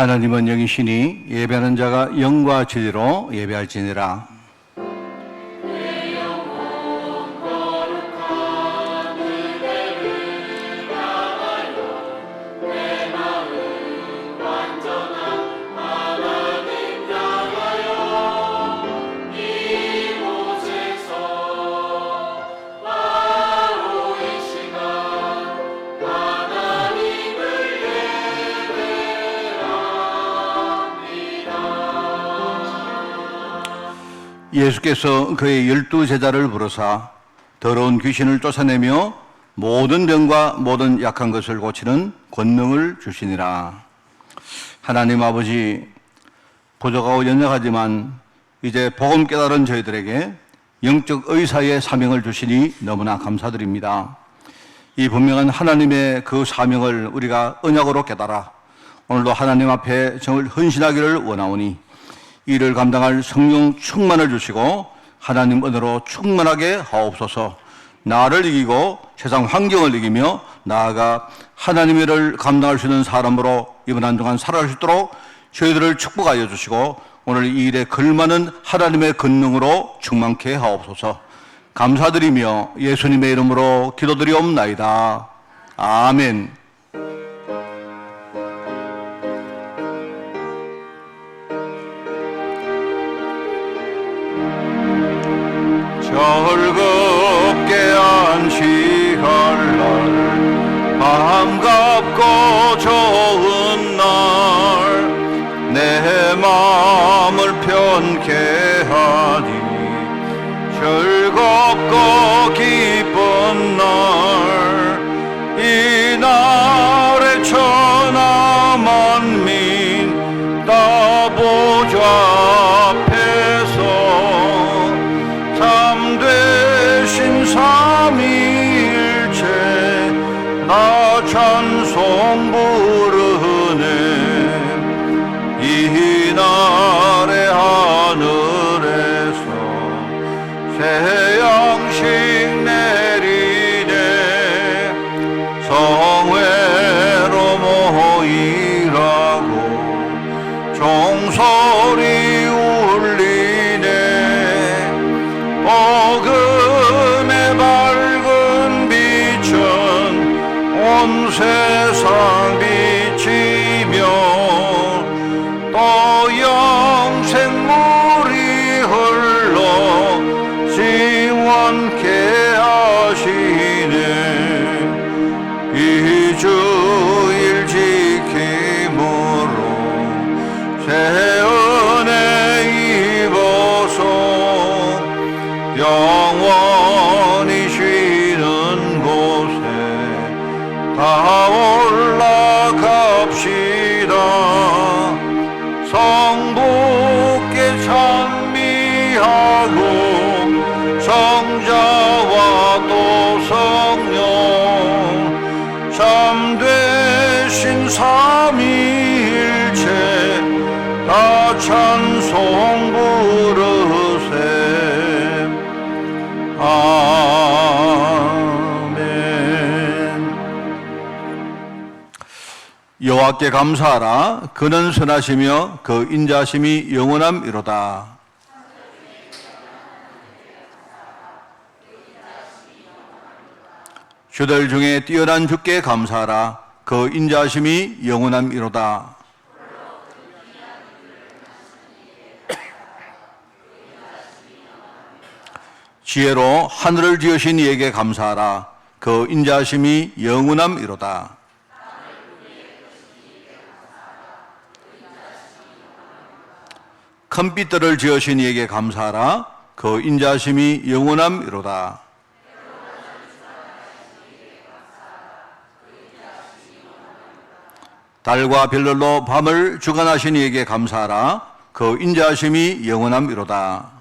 하나님은 영이시니 예배하는 자가 영과 진리로 예배할지니라. 예수께서 그의 12제자를 부르사 더러운 귀신을 쫓아내며 모든 병과 모든 약한 것을 고치는 권능을 주시니라. 하나님 아버지, 부족하고 연약하지만 이제 복음 깨달은 저희들에게 영적 의사의 사명을 주시니 너무나 감사드립니다. 이 분명한 하나님의 그 사명을 우리가 언약으로 깨달아 오늘도 하나님 앞에 정을 헌신하기를 원하오니 이를 감당할 성령 충만을 주시고 하나님 은혜로 충만하게 하옵소서. 나를 이기고 세상 환경을 이기며 나아가 하나님의 일을 감당할 수 있는 사람으로 이번 한 동안 살아갈 수 있도록 저희들을 축복하여 주시고 오늘 이 일에 걸맞는 하나님의 권능으로 충만케 하옵소서. 감사드리며 예수님의 이름으로 기도드리옵나이다. 아멘. 즐겁게 안식할 날, 반갑고 좋은 날, 내 마음을 편케 하니 즐겁고 기쁜 날, 이 날에 천하 만민 다 보좌 참되신 삼위일체 나 찬송 부르네. 이날의 하늘에서 새 양식 내리네. 성회로 모이라고 종소리 울리네. 복음의 밝은 빛은 온 세상 비치며 또 영생물이 흘러 시원케 하시네. 이 주일 지킴으로 새 은혜 입어서 영원히 쉬는 곳에 다 올라갑시다. 성부께 찬미하고 성자와 또 성령 참되신 삼위일체 다 찬송 부르세. 아멘. 여호와께 감사하라. 그는 선하시며 그 인자심이 영원함이로다. 주들 중에 뛰어난 주께 감사하라. 그 인자심이 영원함이로다. 지혜로 하늘을 지으신 이에게 감사하라. 그 인자심이 영원함이로다. 큰 빛들을 지으신 이에게 감사하라. 그 인자심이 영원함이로다. 달과 별들로 밤을 주관하신 이에게 감사하라. 그 인자심이 영원함이로다.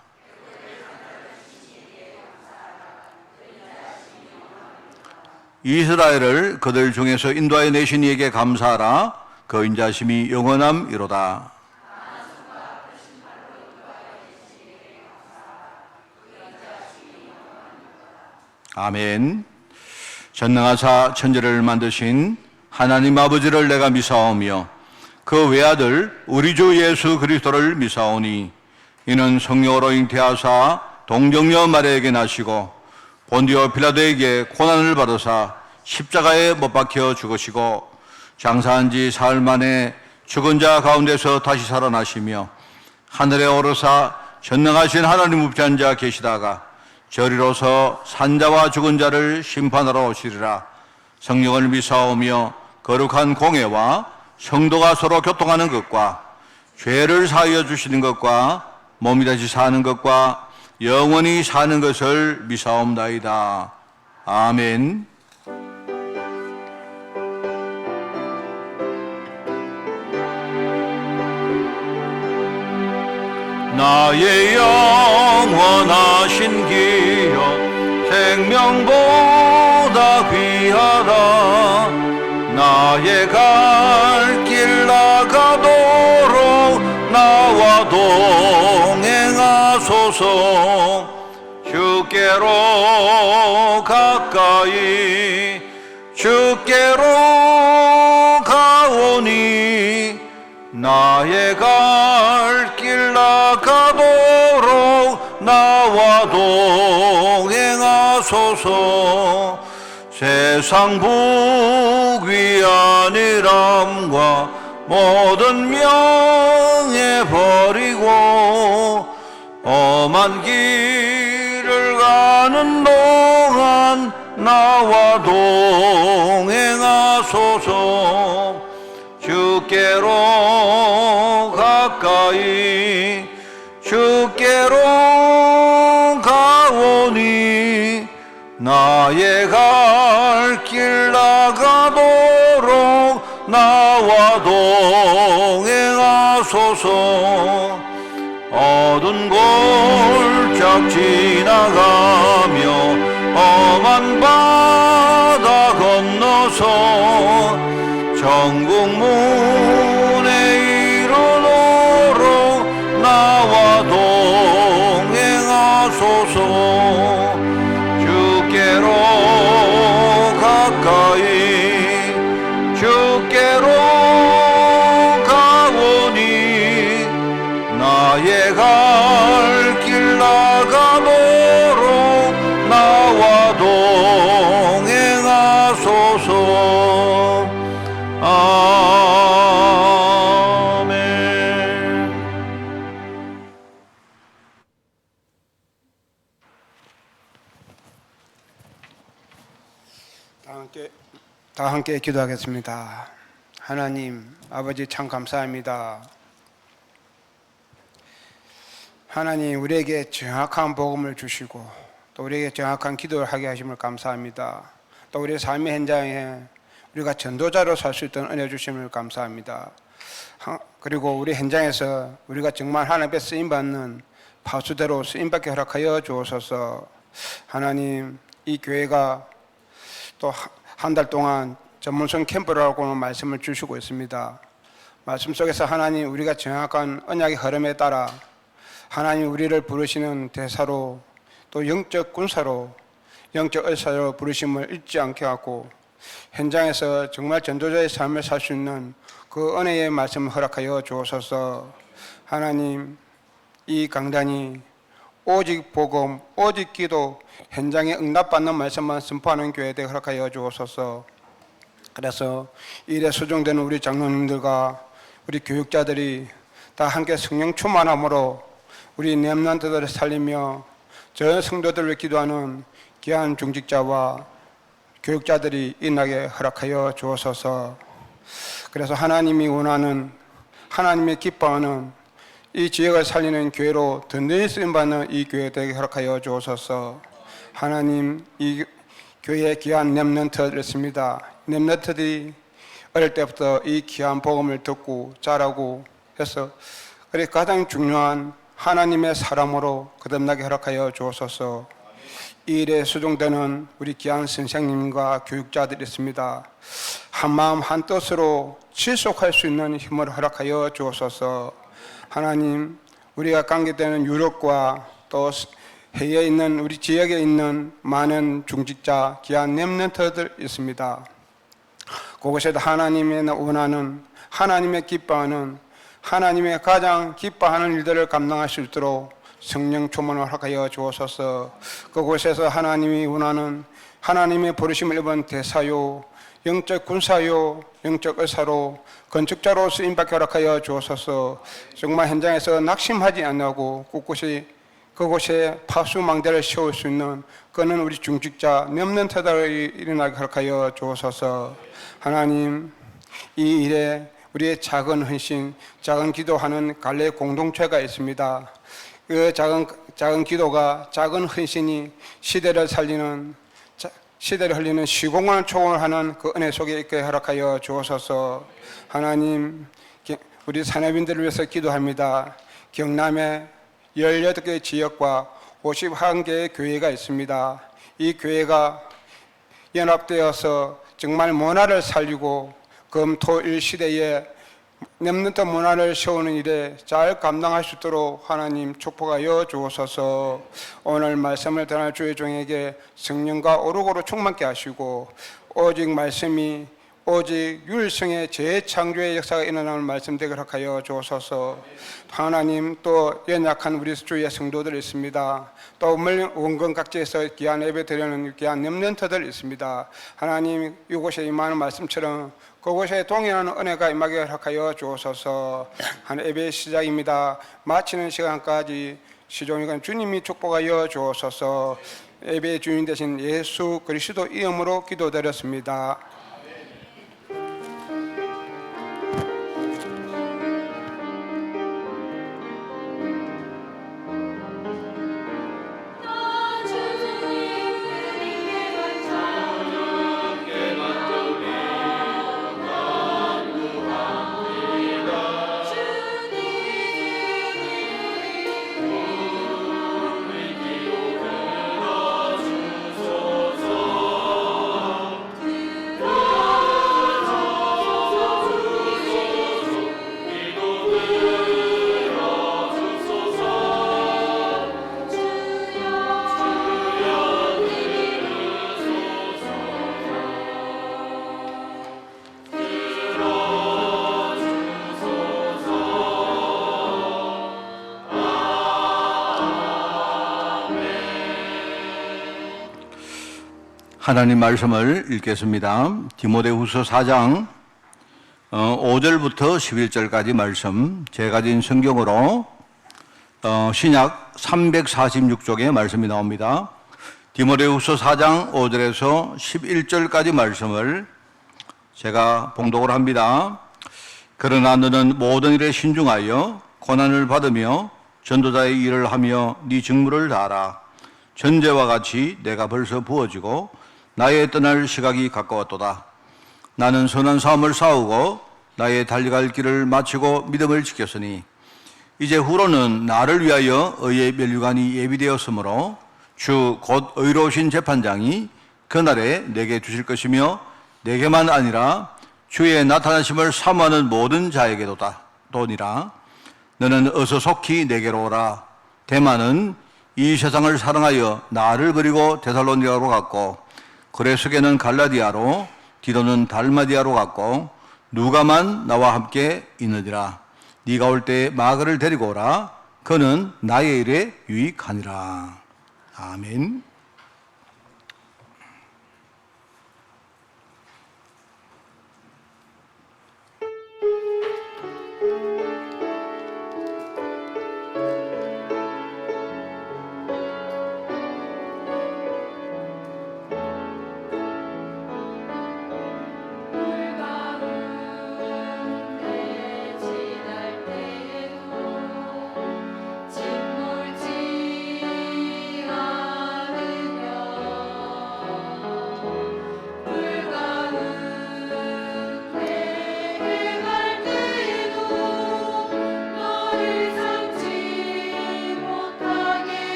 이스라엘을 그들 중에서 인도하여 내신 이에게 감사하라. 그 인자심이 영원함이로다. 아멘. 전능하사 천지를 만드신 하나님 아버지를 내가 미사하며 그 외아들 우리 주 예수 그리스도를 미사오니 이는 성령으로 잉태하사 동정녀 마리아에게 나시고 본디오 빌라도에게 고난을 받으사 십자가에 못 박혀 죽으시고 장사한 지 사흘 만에 죽은 자 가운데서 다시 살아나시며 하늘에 오르사 전능하신 하나님 우편에 앉아 계시다가 저리로서 산자와 죽은 자를 심판하러 오시리라. 성령을 미사오며 거룩한 공회와 성도가 서로 교통하는 것과 죄를 사하여 주시는 것과 몸이 다시 사는 것과 영원히 사는 것을 미사옵나이다. 아멘. 나의 영원하신 기여 생명보다 귀하다. 나의 갈 길 나가도록 나와 동행하소서. 주께로 가까이 주께로 가오니 나의 갈 길 나가도록 나와 동행하소서. 세상 부귀 아니람과 모든 명예 버리고 험한 길을 가는 동안 나와 동행하소서. 주께로 가까이 주께로 가오니 나의 갈 길 나가도록 나와 동행하소서. 어두운 골짝 지나가며 험한 바다 건너서 천국 문에 이르도록 나와 동행하소서. 주께로 가까이 주께로 가오니 나의 갈 길 나가도록 나와 동행하소서. 아멘. 다 함께 기도하겠습니다. 하나님 아버지 참 감사합니다. 하나님 우리에게 정확한 복음을 주시고 또 우리에게 정확한 기도를 하게 하심을 감사합니다. 또 우리의 삶의 현장에 우리가 전도자로 살 수 있도록 은혜 주심을 감사합니다. 그리고 우리 현장에서 우리가 정말 하나님 앞에 쓰임받는 파수대로 쓰임받게 허락하여 주옵소서. 하나님 이 교회가 또 한 달 동안 전문성 캠프라고 말씀을 주시고 있습니다. 말씀 속에서 하나님 우리가 정확한 언약의 흐름에 따라 하나님 우리를 부르시는 대사로 또 영적 군사로 영적 의사로 부르심을 잊지 않게 하고 현장에서 정말 전도자의 삶을 살 수 있는 그 은혜의 말씀을 허락하여 주옵소서. 하나님 이 강단이 오직 복음, 오직 기도, 현장에 응답받는 말씀만 선포하는 교회에 대해 허락하여 주옵소서. 그래서 일에 수종되는 우리 장로님들과 우리 교육자들이 다 함께 성령 충만함으로 우리 렘넌트들을 살리며 전 성도들을 기도하는 귀한 중직자와 교육자들이 일나게 허락하여 주옵소서. 그래서 하나님이 원하는, 하나님이 기뻐하는 이 지역을 살리는 교회로 든든히 쓰임받는 이 교회에 대해 허락하여 주옵소서. 하나님 이 교회에 귀한 렘넌트들이 있습니다. 렘넌트들이 어릴 때부터 이 귀한 복음을 듣고 자라고 해서 그래 가장 중요한 하나님의 사람으로 거듭나게 허락하여 주옵소서. 이 일에 수종되는 우리 귀한 선생님과 교육자들이 있습니다. 한마음 한뜻으로 지속할 수 있는 힘을 허락하여 주옵소서. 하나님 우리가 관계되는 유럽과 또 해외에 있는 우리 지역에 있는 많은 중직자 귀한 렘넌트들 있습니다. 그곳에도 하나님의 원하는 하나님의 기뻐하는 하나님의 가장 기뻐하는 일들을 감당할 수 있도록 성령 충만을 허락하여 주옵소서. 그곳에서 하나님이 원하는 하나님의 부르심을 입은 대사요, 영적 군사요, 영적 의사로 건축자로 쓰임받게 허락하여 주옵소서. 정말 현장에서 낙심하지 않고 꿋꿋이 그곳에 파수망대를 세울 수 있는 그는 우리 중직자 넘는 태달이 일어나게 허락하여 주옵소서. 하나님, 이 일에 우리의 작은 헌신, 작은 기도하는 갈래 공동체가 있습니다. 그 작은 기도가, 작은 헌신이 시대를 살리는, 시대를 흘리는 시공을 초월하는 그 은혜 속에 있게 허락하여 주옵소서. 하나님, 우리 산업인들을 위해서 기도합니다. 경남에 18개 지역과 51개의 교회가 있습니다. 이 교회가 연합되어서 정말 문화를 살리고 금토일 시대에 렘넌트 문화를 세우는 일에 잘 감당할 수 있도록 하나님 축복하여 주옵소서. 오늘 말씀을 전할 주의 종에게 성령과 오르고로 충만케 하시고 오직 말씀이 오직 율성의 재창조의 역사가 일어나는 말씀되게 허락하여 주옵소서. 하나님, 또 연약한 우리 주의 성도들 있습니다. 또 원근 각지에서 귀한 예배 드리는 귀한 렘넌트들 있습니다. 하나님, 이곳에 임하는 말씀처럼 그곳에 동행하는 은혜가 임하게 허락하여 주옵소서. 한 예배의 시작입니다. 마치는 시간까지 시종일관 주님이 축복하여 주옵소서. 예배의 주인 되신 예수 그리스도 이름으로 기도드렸습니다. 하나님 말씀을 읽겠습니다. 디모데후서 4장 5절부터 11절까지 말씀, 제가 가진 성경으로 신약 346쪽의 말씀이 나옵니다. 디모데후서 4장 5절에서 11절까지 말씀을 제가 봉독을 합니다. 그러나 너는 모든 일에 신중하여 고난을 받으며 전도자의 일을 하며 네 직무를 다하라. 전제와 같이 내가 벌써 부어지고 나의 떠날 시각이 가까웠도다. 나는 선한 싸움을 싸우고 나의 달려갈 길을 마치고 믿음을 지켰으니 이제 후로는 나를 위하여 의의 면류관이 예비되었으므로 주 곧 의로우신 재판장이 그날에 내게 주실 것이며 내게만 아니라 주의 나타나심을 사모하는 모든 자에게도다. 또니라. 너는 어서 속히 내게로 오라. 대마는 이 세상을 사랑하여 나를 버리고 데살로니가로 갔고 그레스게는 갈라디아로 디도는 달마디아로 갔고 누가만 나와 함께 있느니라. 네가 올 때 마그를 데리고 오라. 그는 나의 일에 유익하니라. 아멘. 지날 때에도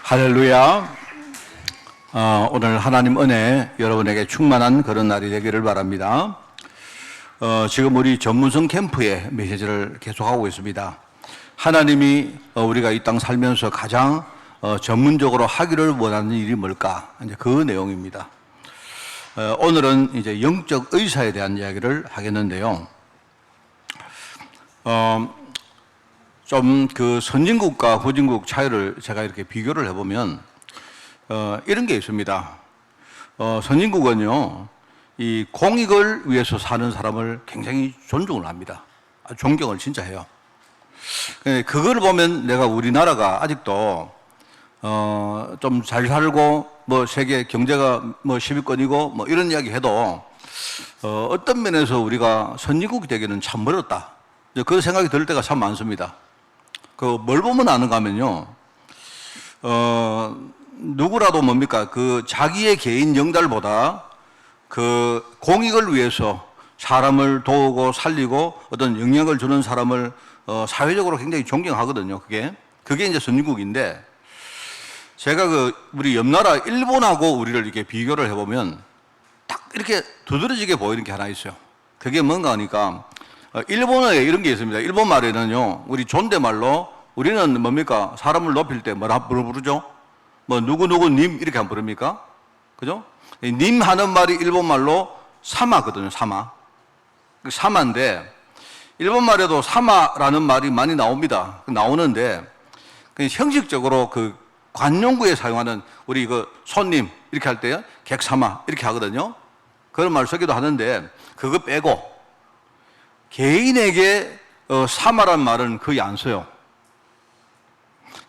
할렐루야. 오늘 하나님 은혜 여러분에게 충만한 그런 날이 되기를 바랍니다. 지금 우리 전문성 캠프의 메시지를 계속하고 있습니다. 하나님이 우리가 이 땅 살면서 가장 전문적으로 하기를 원하는 일이 뭘까? 이제 그 내용입니다. 오늘은 이제 영적 의사에 대한 이야기를 하겠는데요. 좀 그 선진국과 후진국 차이를 제가 이렇게 비교를 해보면 이런 게 있습니다. 선진국은요, 이 공익을 위해서 사는 사람을 굉장히 존중을 합니다. 존경을 진짜 해요. 그걸 보면 내가 우리나라가 아직도 좀 잘 살고 뭐 세계 경제가 뭐 10위권이고 뭐 이런 이야기 해도 어떤 면에서 우리가 선진국이 되기는 참 멀었다. 그 생각이 들 때가 참 많습니다. 뭘 보면 아는가 하면요, 누구라도 뭡니까? 그 자기의 개인 영달보다 그 공익을 위해서 사람을 도우고 살리고 어떤 영향을 주는 사람을 사회적으로 굉장히 존경하거든요. 그게 이제 선진국인데, 제가 우리 옆나라 일본하고 우리를 이렇게 비교를 해보면 딱 이렇게 두드러지게 보이는 게 하나 있어요. 그게 뭔가 하니까, 일본어에 이런 게 있습니다. 일본 말에는요, 우리 존댓말로 우리는 뭡니까? 사람을 높일 때 뭐라 부르죠? 뭐 누구님 이렇게 안 부릅니까? 그죠? 님 하는 말이 일본 말로 사마거든요. 사마인데, 일본 말에도 사마라는 말이 많이 나옵니다. 나오는데 형식적으로 그 관용구에 사용하는 우리 손님 이렇게 할 때 객사마 이렇게 하거든요. 그런 말 쓰기도 하는데, 그거 빼고 개인에게 사마란 말은 거의 안 써요.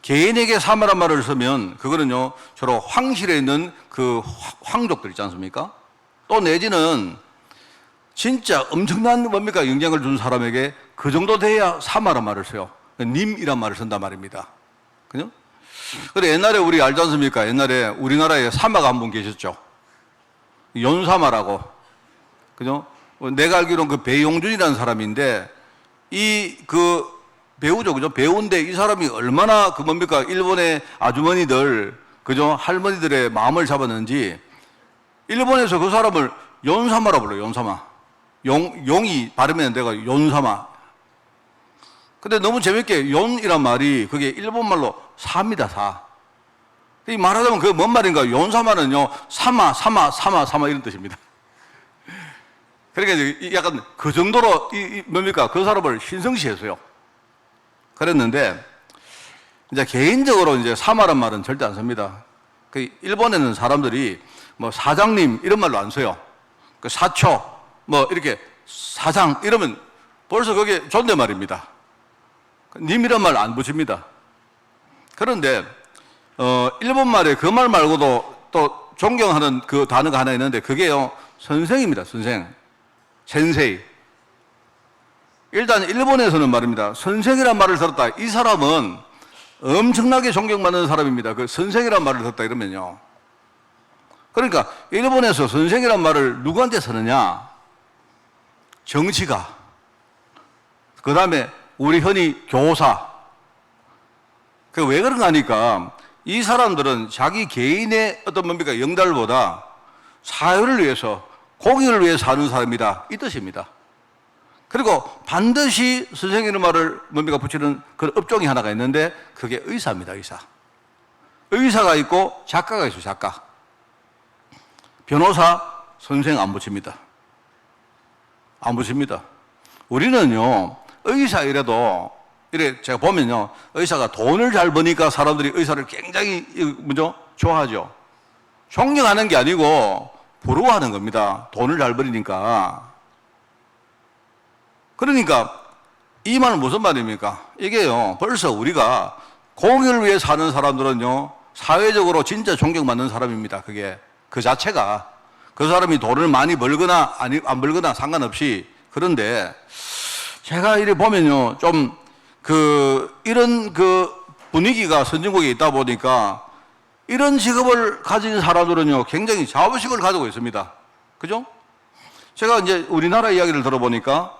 개인에게 사마란 말을 쓰면 그거는요, 주로 황실에 있는 그 황족들 있지 않습니까? 또 내지는 진짜 엄청난 뭡니까? 영향을 준 사람에게 그 정도 돼야 사마란 말을 써요. 님이란 말을 쓴단 말입니다. 그죠? 그래, 옛날에 우리 알지 않습니까? 옛날에 우리나라에 사마가 한 분 계셨죠. 연사마라고. 그죠? 내가 알기로는 그 배용준이라는 사람인데, 배우죠. 그죠? 배우인데 이 사람이 얼마나 뭡니까? 일본의 아주머니들, 그죠? 할머니들의 마음을 잡았는지, 일본에서 그 사람을 연사마라 불러요. 연사마. 용이 발음이 내가 연사마. 근데 너무 재밌게 연이란 말이 그게 일본말로 사입니다. 사. 이 말하자면 그게 뭔 말인가? 연사마는요, 사마 이런 뜻입니다. 그러니까 약간 그 정도로 뭡니까? 그 사람을 신성시했어요. 그랬는데, 이제 개인적으로 이제 사마란 말은 절대 안 씁니다. 일본에는 사람들이 뭐 사장님 이런 말로 안 써요. 사초, 뭐 이렇게 사장 이러면 벌써 그게 존댓말입니다. 님이란 말 안 붙입니다. 그런데, 일본 말에 그 말 말고도 또 존경하는 그 단어가 하나 있는데, 그게요, 선생입니다. 선생. 센세이. 일단 일본에서는 말입니다, 선생이란 말을 들었다, 이 사람은 엄청나게 존경받는 사람입니다. 그 선생이란 말을 듣다 이러면요. 그러니까 일본에서 선생이란 말을 누구한테 쓰느냐? 정치가, 그 다음에 우리 흔히 교사. 왜 그런가 하니까 이 사람들은 자기 개인의 어떤 뭡니까? 영달보다 사회를 위해서, 공익을 위해서 사는 사람이다, 이 뜻입니다. 그리고 반드시 선생님의 말을 뭡니까? 붙이는 그런 업종이 하나가 있는데, 그게 의사입니다. 의사가 있고 작가가 있어요. 작가. 변호사, 선생 안 붙입니다. 안 붙입니다. 우리는요, 의사 이래도, 이래 제가 보면요, 의사가 돈을 잘 버니까 사람들이 의사를 굉장히 좋아하죠. 존경하는 게 아니고 부러워하는 겁니다. 돈을 잘 버리니까. 그러니까 이 말은 무슨 말입니까? 이게요, 벌써 우리가 공익을 위해 사는 사람들은요, 사회적으로 진짜 존경받는 사람입니다. 그게 그 자체가, 그 사람이 돈을 많이 벌거나 안 벌거나 상관없이. 그런데 제가 이래 보면요, 좀 이런 분위기가 선진국에 있다 보니까 이런 직업을 가진 사람들은요, 굉장히 자부심을 가지고 있습니다. 그죠? 제가 이제 우리나라 이야기를 들어보니까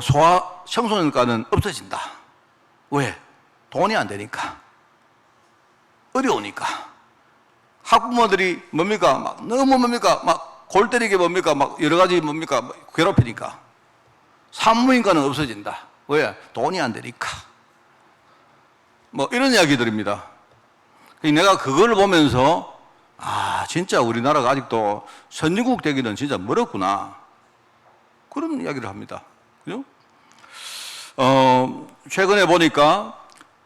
소아 청소년과는 없어진다. 왜? 돈이 안 되니까. 어려우니까. 학부모들이 뭡니까? 막 너무 뭡니까? 막 골 때리게 뭡니까? 막 여러 가지 뭡니까? 막 괴롭히니까. 산부인과는 없어진다. 왜? 돈이 안 되니까. 뭐 이런 이야기들입니다. 내가 그걸 보면서 아, 진짜 우리나라가 아직도 선진국 되기는 진짜 멀었구나. 그런 이야기를 합니다. 그죠? 최근에 보니까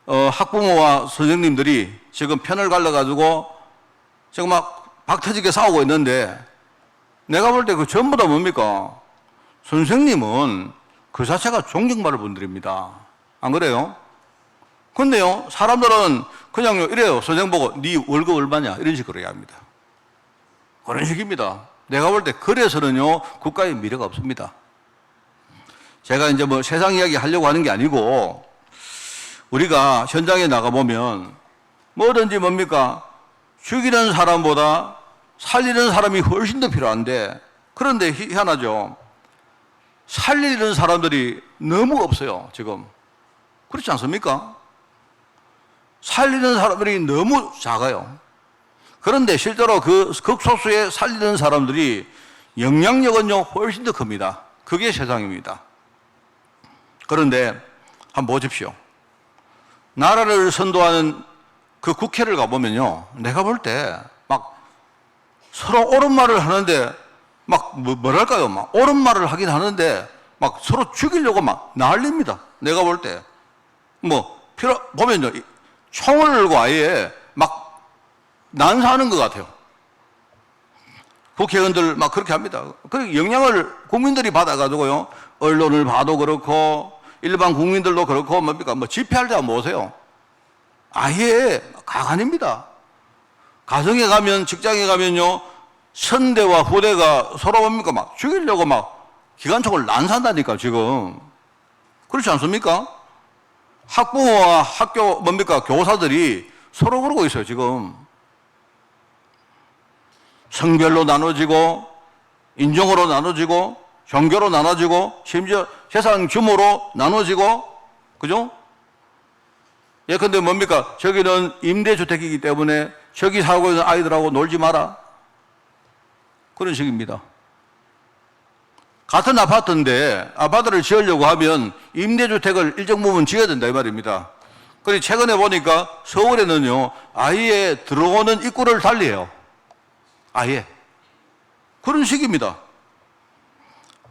학부모와 선생님들이 지금 편을 갈라가지고 지금 막 박터지게 싸우고 있는데, 내가 볼 때 그 전부 다 뭡니까? 선생님은 그 자체가 존경받을 분들입니다. 안 그래요? 근데요, 사람들은 그냥요, 이래요. 선생 보고, 네 월급 얼마냐? 이런 식으로 이야기합니다. 그런 식입니다. 내가 볼 때, 그래서는요, 국가의 미래가 없습니다. 제가 이제 뭐 세상 이야기 하려고 하는 게 아니고, 우리가 현장에 나가보면, 뭐든지 뭡니까? 죽이는 사람보다 살리는 사람이 훨씬 더 필요한데, 그런데 희한하죠. 살리는 사람들이 너무 없어요, 지금. 그렇지 않습니까? 살리는 사람들이 너무 작아요. 그런데 실제로 그 극소수의 살리는 사람들이 영향력은요, 훨씬 더 큽니다. 그게 세상입니다. 그런데 한번 보십시오. 나라를 선도하는 그 국회를 가보면요, 내가 볼 때 막 서로 옳은 말을 하는데 막 뭐랄까요, 막 옳은 말을 하긴 하는데 막 서로 죽이려고 막 난립니다. 내가 볼 때 뭐 보면요, 총을 들고 아예 막 난사하는 것 같아요. 국회의원들 막 그렇게 합니다. 그 영향을 국민들이 받아가지고요, 언론을 봐도 그렇고 일반 국민들도 그렇고 뭡니까, 뭐 집회할 때 한번 보세요. 아예 가관입니다. 가정에 가면, 직장에 가면요, 선대와 후대가 서로 뭡니까, 막 죽이려고 막 기관총을 난사한다니까, 지금. 그렇지 않습니까? 학부모와 학교 뭡니까, 교사들이 서로 그러고 있어요, 지금. 성별로 나눠지고, 인종으로 나눠지고, 종교로 나눠지고, 심지어 재산 규모로 나눠지고, 그죠? 예컨대 뭡니까? 저기는 임대주택이기 때문에 저기 살고 있는 아이들하고 놀지 마라. 그런 식입니다. 같은 아파트인데 아파트를 지으려고 하면 임대주택을 일정 부분 지어야 된다 이 말입니다. 그래서 최근에 보니까 서울에는요, 아예 들어오는 입구를 달리해요. 아예. 그런 식입니다.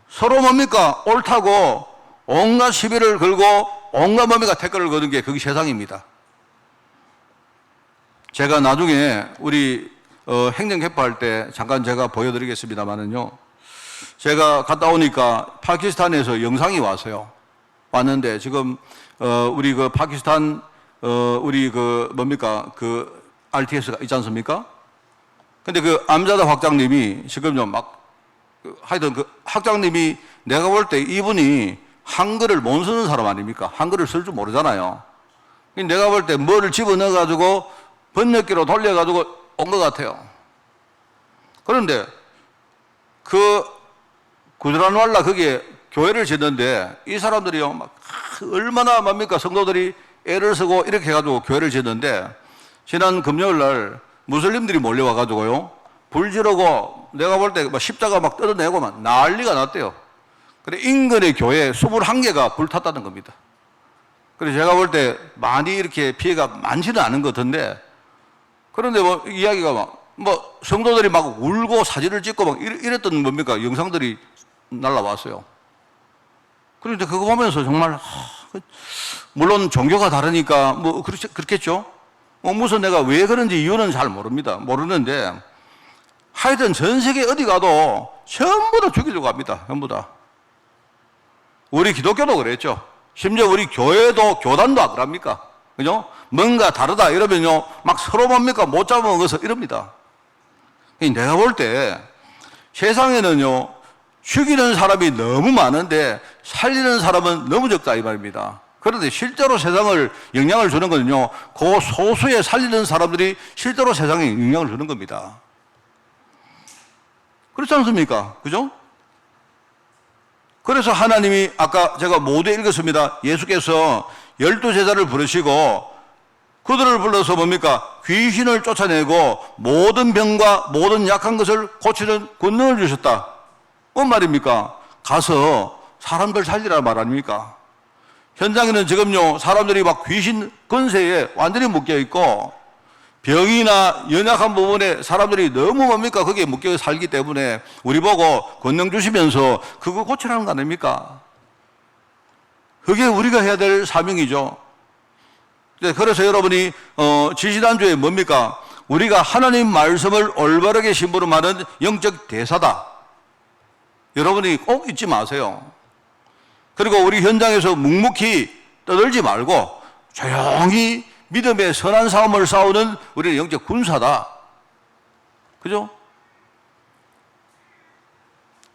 서로 뭡니까? 옳다고 온갖 시비를 걸고 온갖 뭡니까? 태클을 거는 게 그게 세상입니다. 제가 나중에 우리 행정개포할 때 잠깐 제가 보여드리겠습니다만은요, 제가 갔다 오니까 파키스탄에서 영상이 왔어요. 왔는데 지금 우리 그 파키스탄 우리 그 뭡니까, 그 RTS가 있지 않습니까? 근데 그 암자다 학장님이 지금요 막 하여튼 그 학장님이, 내가 볼 때 이분이 한글을 못 쓰는 사람 아닙니까? 한글을 쓸 줄 모르잖아요. 내가 볼 때 뭐를 집어넣어가지고 번역기로 돌려가지고 온 것 같아요. 그런데 그 구드란왈라 거기에 교회를 짓는데 이 사람들이요 막 얼마나 뭡니까, 성도들이 애를 쓰고 이렇게 해가지고 교회를 짓는데, 지난 금요일 날 무슬림들이 몰려와가지고요 불 지르고 내가 볼 때 십자가 막 뜯어내고 막 난리가 났대요. 그래 인근의 교회 21개가 불탔다는 겁니다. 그래서 제가 볼 때 많이 이렇게 피해가 많지는 않은 것 같은데, 그런데 뭐 이야기가 뭐 성도들이 막 울고 사진을 찍고 막 이랬던 뭡니까, 영상들이 날라왔어요. 그런데 그거 보면서 정말 물론 종교가 다르니까 뭐 그렇겠죠. 무슨 내가 왜 그런지 이유는 잘 모르는데 하여튼 전 세계 어디 가도 전부 다 죽이려고 합니다. 전부 다. 우리 기독교도 그랬죠. 심지어 우리 교회도, 교단도 안 그럽니까? 그죠? 뭔가 다르다 이러면요 막 서로 뭡니까, 못 잡아먹어서 이럽니다. 내가 볼 때 세상에는요 죽이는 사람이 너무 많은데 살리는 사람은 너무 적다 이 말입니다. 그런데 실제로 세상을 영향을 주는 거는요, 그 소수의 살리는 사람들이 실제로 세상에 영향을 주는 겁니다. 그렇지 않습니까? 그죠? 그래서 하나님이 아까 제가 모두에 읽었습니다. 예수께서 12제자를 부르시고 그들을 불러서 뭡니까? 귀신을 쫓아내고 모든 병과 모든 약한 것을 고치는 권능을 주셨다. 뭔 말입니까? 가서 사람들 살리라 말 아닙니까? 현장에는 지금요, 사람들이 막 귀신 권세에 완전히 묶여 있고, 병이나 연약한 부분에 사람들이 너무 뭡니까? 거기에 묶여 살기 때문에 우리 보고 권능 주시면서 그거 고치라는 거 아닙니까? 그게 우리가 해야 될 사명이죠. 그래서 여러분이 지지난주에 뭡니까? 우리가 하나님 말씀을 올바르게 심부름하는 영적 대사다. 여러분이 꼭 잊지 마세요. 그리고 우리 현장에서 묵묵히 떠들지 말고 조용히 믿음의 선한 싸움을 싸우는 우리는 영적 군사다. 그죠?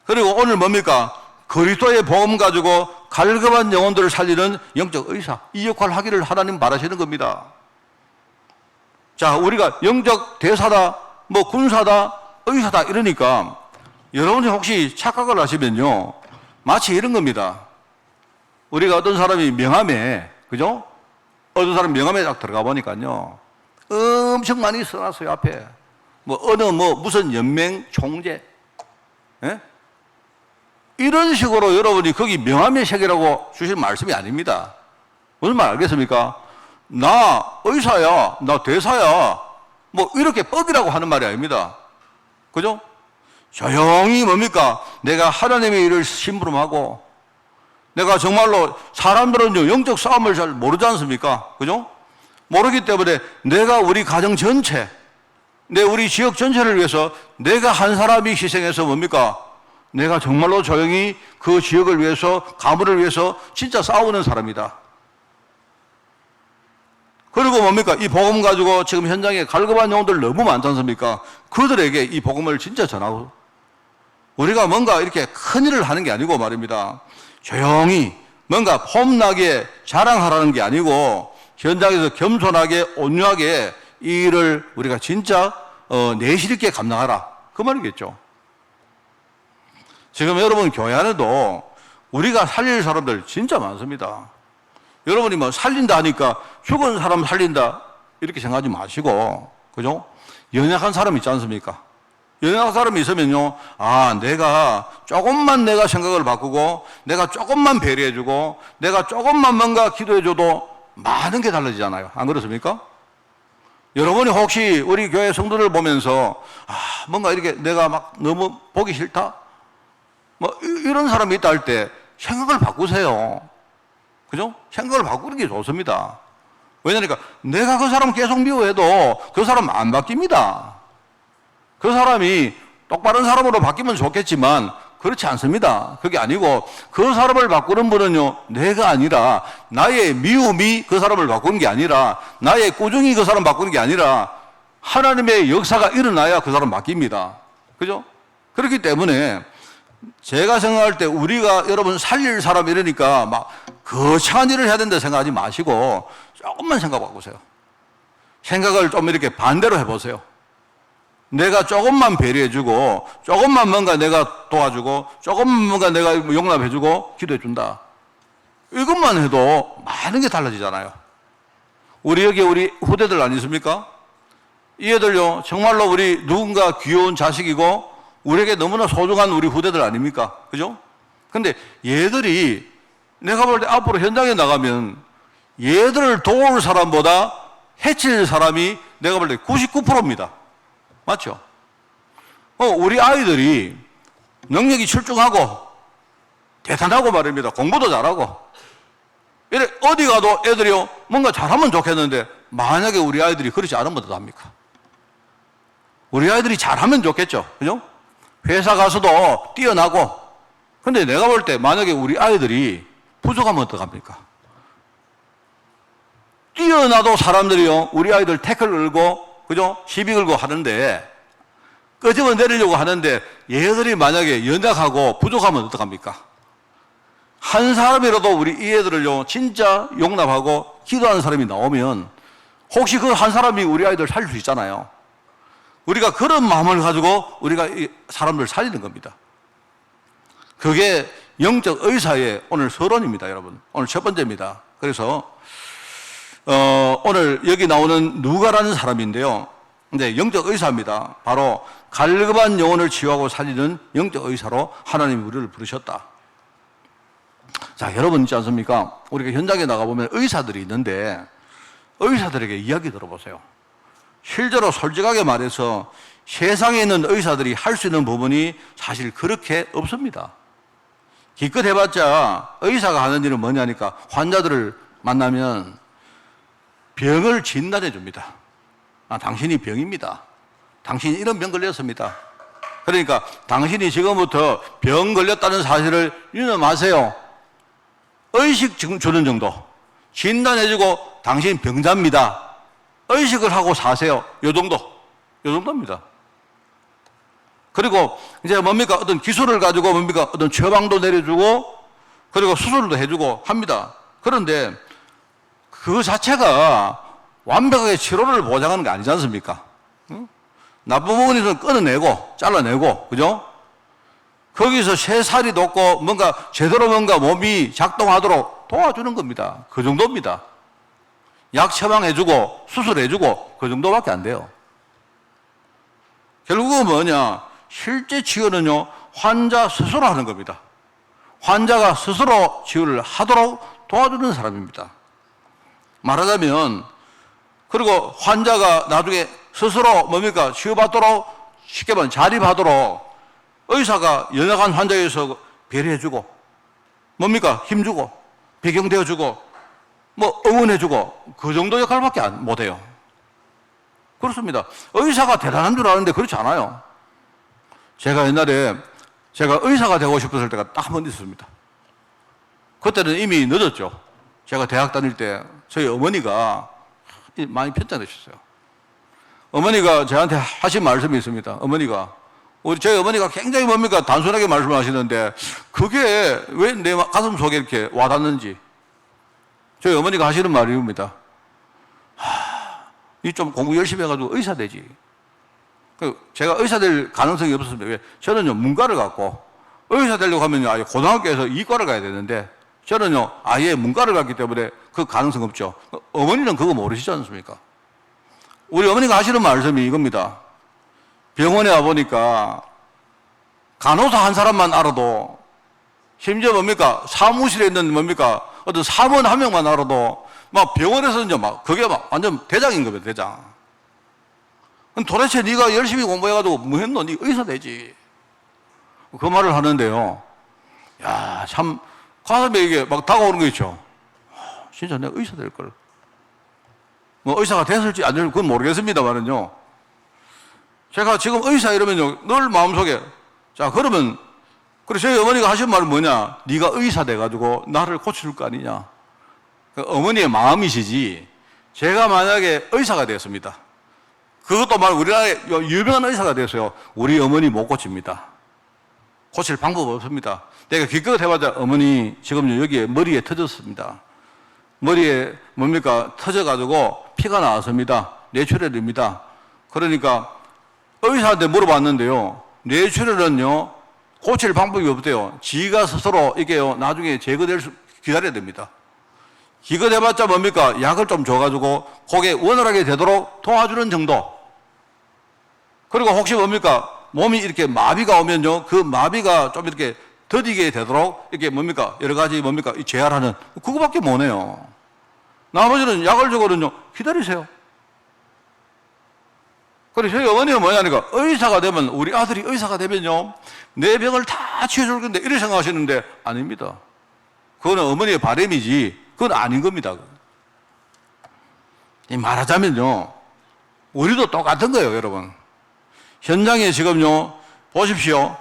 그리고 오늘 뭡니까? 그리스도의 복음 가지고 갈급한 영혼들을 살리는 영적 의사. 이 역할을 하기를 하나님 바라시는 겁니다. 자, 우리가 영적 대사다, 뭐 군사다, 의사다 이러니까 여러분이 혹시 착각을 하시면요. 마치 이런 겁니다. 우리가 어떤 사람이 명함에, 그죠? 어떤 사람 명함에 딱 들어가 보니까요. 엄청 많이 써놨어요, 앞에. 뭐, 무슨 연맹 총재. 예? 이런 식으로 여러분이 거기 명함의 색이라고 주신 말씀이 아닙니다. 무슨 말 알겠습니까? 나 의사야, 나 대사야. 뭐, 이렇게 법이라고 하는 말이 아닙니다. 그죠? 조용히 뭡니까? 내가 하나님의 일을 심부름하고, 내가 정말로 사람들은 영적 싸움을 잘 모르지 않습니까? 그죠? 모르기 때문에 내가 우리 가정 전체, 우리 지역 전체를 위해서 내가 한 사람이 희생해서 뭡니까? 내가 정말로 조용히 그 지역을 위해서, 가문을 위해서 진짜 싸우는 사람이다. 그리고 뭡니까? 이 복음 가지고 지금 현장에 갈급한 영혼들 너무 많지 않습니까? 그들에게 이 복음을 진짜 전하고, 우리가 뭔가 이렇게 큰 일을 하는 게 아니고 말입니다. 조용히 뭔가 폼나게 자랑하라는 게 아니고 현장에서 겸손하게 온유하게 이 일을 우리가 진짜 내실 있게 감당하라. 그 말이겠죠. 지금 여러분 교회 안에도 우리가 살릴 사람들 진짜 많습니다. 여러분이 뭐 살린다 하니까 죽은 사람 살린다 이렇게 생각하지 마시고, 그죠? 연약한 사람 있지 않습니까? 연약한 사람이 있으면요, 내가 조금만 내가 생각을 바꾸고, 내가 조금만 배려해주고, 내가 조금만 뭔가 기도해줘도 많은 게 달라지잖아요. 안 그렇습니까? 여러분이 혹시 우리 교회 성도들 보면서, 뭔가 이렇게 내가 막 너무 보기 싫다? 뭐, 이런 사람이 있다 할 때 생각을 바꾸세요. 그죠? 생각을 바꾸는 게 좋습니다. 왜냐니까 내가 그 사람 계속 미워해도 그 사람 안 바뀝니다. 그 사람이 똑바른 사람으로 바뀌면 좋겠지만 그렇지 않습니다. 그게 아니고 그 사람을 바꾸는 분은요, 내가 아니라 나의 미움이 그 사람을 바꾸는 게 아니라 나의 꾸중이 그 사람 바꾸는 게 아니라 하나님의 역사가 일어나야 그 사람 바뀝니다. 그죠? 그렇기 때문에 제가 생각할 때 우리가 여러분 살릴 사람 이러니까 막 거창한 일을 해야 된다 생각하지 마시고 조금만 생각 바꾸세요. 생각을 좀 이렇게 반대로 해보세요. 내가 조금만 배려해주고, 조금만 뭔가 내가 도와주고, 조금만 뭔가 내가 용납해주고, 기도해준다. 이것만 해도 많은 게 달라지잖아요. 우리 후대들 아니십니까? 이 애들요, 정말로 우리 누군가 귀여운 자식이고, 우리에게 너무나 소중한 우리 후대들 아닙니까? 그죠? 근데 얘들이 내가 볼 때 앞으로 현장에 나가면 얘들을 도울 사람보다 해칠 사람이 내가 볼 때 99%입니다. 맞죠? 우리 아이들이 능력이 출중하고 대단하고 말입니다. 공부도 잘하고. 이래 어디 가도 애들이요, 뭔가 잘하면 좋겠는데 만약에 우리 아이들이 그렇지 않으면 어떡합니까? 우리 아이들이 잘하면 좋겠죠. 그죠? 회사 가서도 뛰어나고. 근데 내가 볼 때 만약에 우리 아이들이 부족하면 어떡합니까? 뛰어나도 사람들이요, 우리 아이들 태클 걸고, 그죠? 시비 걸고 하는데, 끄집어 내리려고 하는데, 얘들이 만약에 연약하고 부족하면 어떡합니까? 한 사람이라도 우리 이 애들을요, 진짜 용납하고 기도하는 사람이 나오면, 혹시 그 한 사람이 우리 아이들 살릴 수 있잖아요. 우리가 그런 마음을 가지고 우리가 이 사람들을 살리는 겁니다. 그게 영적 의사의 오늘 서론입니다, 여러분. 오늘 첫 번째입니다. 그래서 오늘 여기 나오는 누가라는 사람인데요. 근데 영적 의사입니다. 바로 갈급한 영혼을 치유하고 살리는 영적 의사로 하나님이 우리를 부르셨다. 자, 여러분 있지 않습니까? 우리가 현장에 나가보면 의사들이 있는데 의사들에게 이야기 들어보세요. 실제로 솔직하게 말해서 세상에 있는 의사들이 할 수 있는 부분이 사실 그렇게 없습니다. 기껏 해봤자 의사가 하는 일은 뭐냐니까 환자들을 만나면 병을 진단해 줍니다. 아, 당신이 병입니다. 당신이 이런 병 걸렸습니다. 그러니까 당신이 지금부터 병 걸렸다는 사실을 유념 마세요. 의식 주는 정도. 진단해주고 당신 병자입니다. 의식을 하고 사세요. 요 정도. 요 정도입니다. 그리고 이제 뭡니까? 어떤 기술을 가지고 뭡니까? 어떤 처방도 내려주고 그리고 수술도 해주고 합니다. 그런데 그 자체가 완벽하게 치료를 보장하는 게 아니지 않습니까? 응? 나쁜 부분에서 끊어내고 잘라내고 그죠? 거기서 새살이 돋고 뭔가 제대로 뭔가 몸이 작동하도록 도와주는 겁니다. 그 정도입니다. 약 처방해주고 수술해주고 그 정도밖에 안 돼요. 결국은 뭐냐? 실제 치유는요, 환자 스스로 하는 겁니다. 환자가 스스로 치유를 하도록 도와주는 사람입니다. 말하자면, 그리고 환자가 나중에 스스로 뭡니까? 치유받도록 쉽게 말하면 자립하도록 의사가 연약한 환자에서 배려해주고, 뭡니까? 힘주고, 배경되어주고, 뭐 응원해주고, 그 정도 역할밖에 못해요. 그렇습니다. 의사가 대단한 줄 아는데 그렇지 않아요. 제가 옛날에 제가 의사가 되고 싶었을 때가 딱 한 번 있었습니다. 그때는 이미 늦었죠. 제가 대학 다닐 때 저희 어머니가 많이 편찮으셨어요. 어머니가 저한테 하신 말씀이 있습니다. 어머니가 저희 어머니가 굉장히 뭡니까 단순하게 말씀하시는데 그게 왜 내 가슴 속에 이렇게 와닿는지 저희 어머니가 하시는 말입니다. 이 좀 공부 열심히 해가지고 의사 되지. 제가 의사 될 가능성이 없었습니다. 왜? 저는요 문과를 갖고 의사 되려고 하면요 아예 고등학교에서 이과를 가야 되는데 저는요 아예 문과를 갔기 때문에 그 가능성 없죠. 어머니는 그거 모르시지 않습니까? 우리 어머니가 하시는 말씀이 이겁니다. 병원에 와보니까 간호사 한 사람만 알아도 심지어 뭡니까 사무실에 있는 뭡니까 어떤 사무원 한 명만 알아도 막 병원에서는 막 그게 막 완전 대장인 겁니다. 대장. 도대체 네가 열심히 공부해가지고 뭐 했노? 네 의사 되지. 그 말을 하는데요. 야, 참 가슴에 이게 막 다가오는 거 있죠. 진짜 내가 의사 될 걸. 뭐 의사가 됐을지 안 될지 그건 모르겠습니다만은요. 제가 지금 의사 이러면요 늘 마음속에 자 그러면 그래 저희 어머니가 하신 말은 뭐냐? 네가 의사 돼가지고 나를 고쳐줄 거 아니냐? 그 어머니의 마음이시지. 제가 만약에 의사가 되었습니다. 그것도 말고 우리나라에 유명한 의사가 됐어요. 우리 어머니 못 고칩니다. 고칠 방법 없습니다. 내가 기껏 해봤자 어머니 지금 여기에 머리에 터졌습니다. 머리에 뭡니까 터져가지고 피가 나왔습니다. 뇌출혈입니다. 그러니까 의사한테 물어봤는데요. 뇌출혈은요 고칠 방법이 없대요. 지가 스스로 이게요 나중에 제거될 수 기다려야 됩니다. 기껏 해봤자 뭡니까 약을 좀 줘가지고 그게 원활하게 되도록 도와주는 정도. 그리고 혹시 뭡니까 몸이 이렇게 마비가 오면요 그 마비가 좀 이렇게 더디게 되도록 이렇게 뭡니까 여러 가지 뭡니까 재활하는 그거밖에 못해요. 나머지는 약을 주고는요 기다리세요. 그래서 저희 어머니는 뭐냐니까 의사가 되면 우리 아들이 의사가 되면요 내 병을 다 치워줄 건데 이렇게 생각하시는데 아닙니다. 그거는 어머니의 바람이지 그건 아닌 겁니다. 말하자면요 우리도 똑같은 거예요 여러분. 현장에 지금요 보십시오.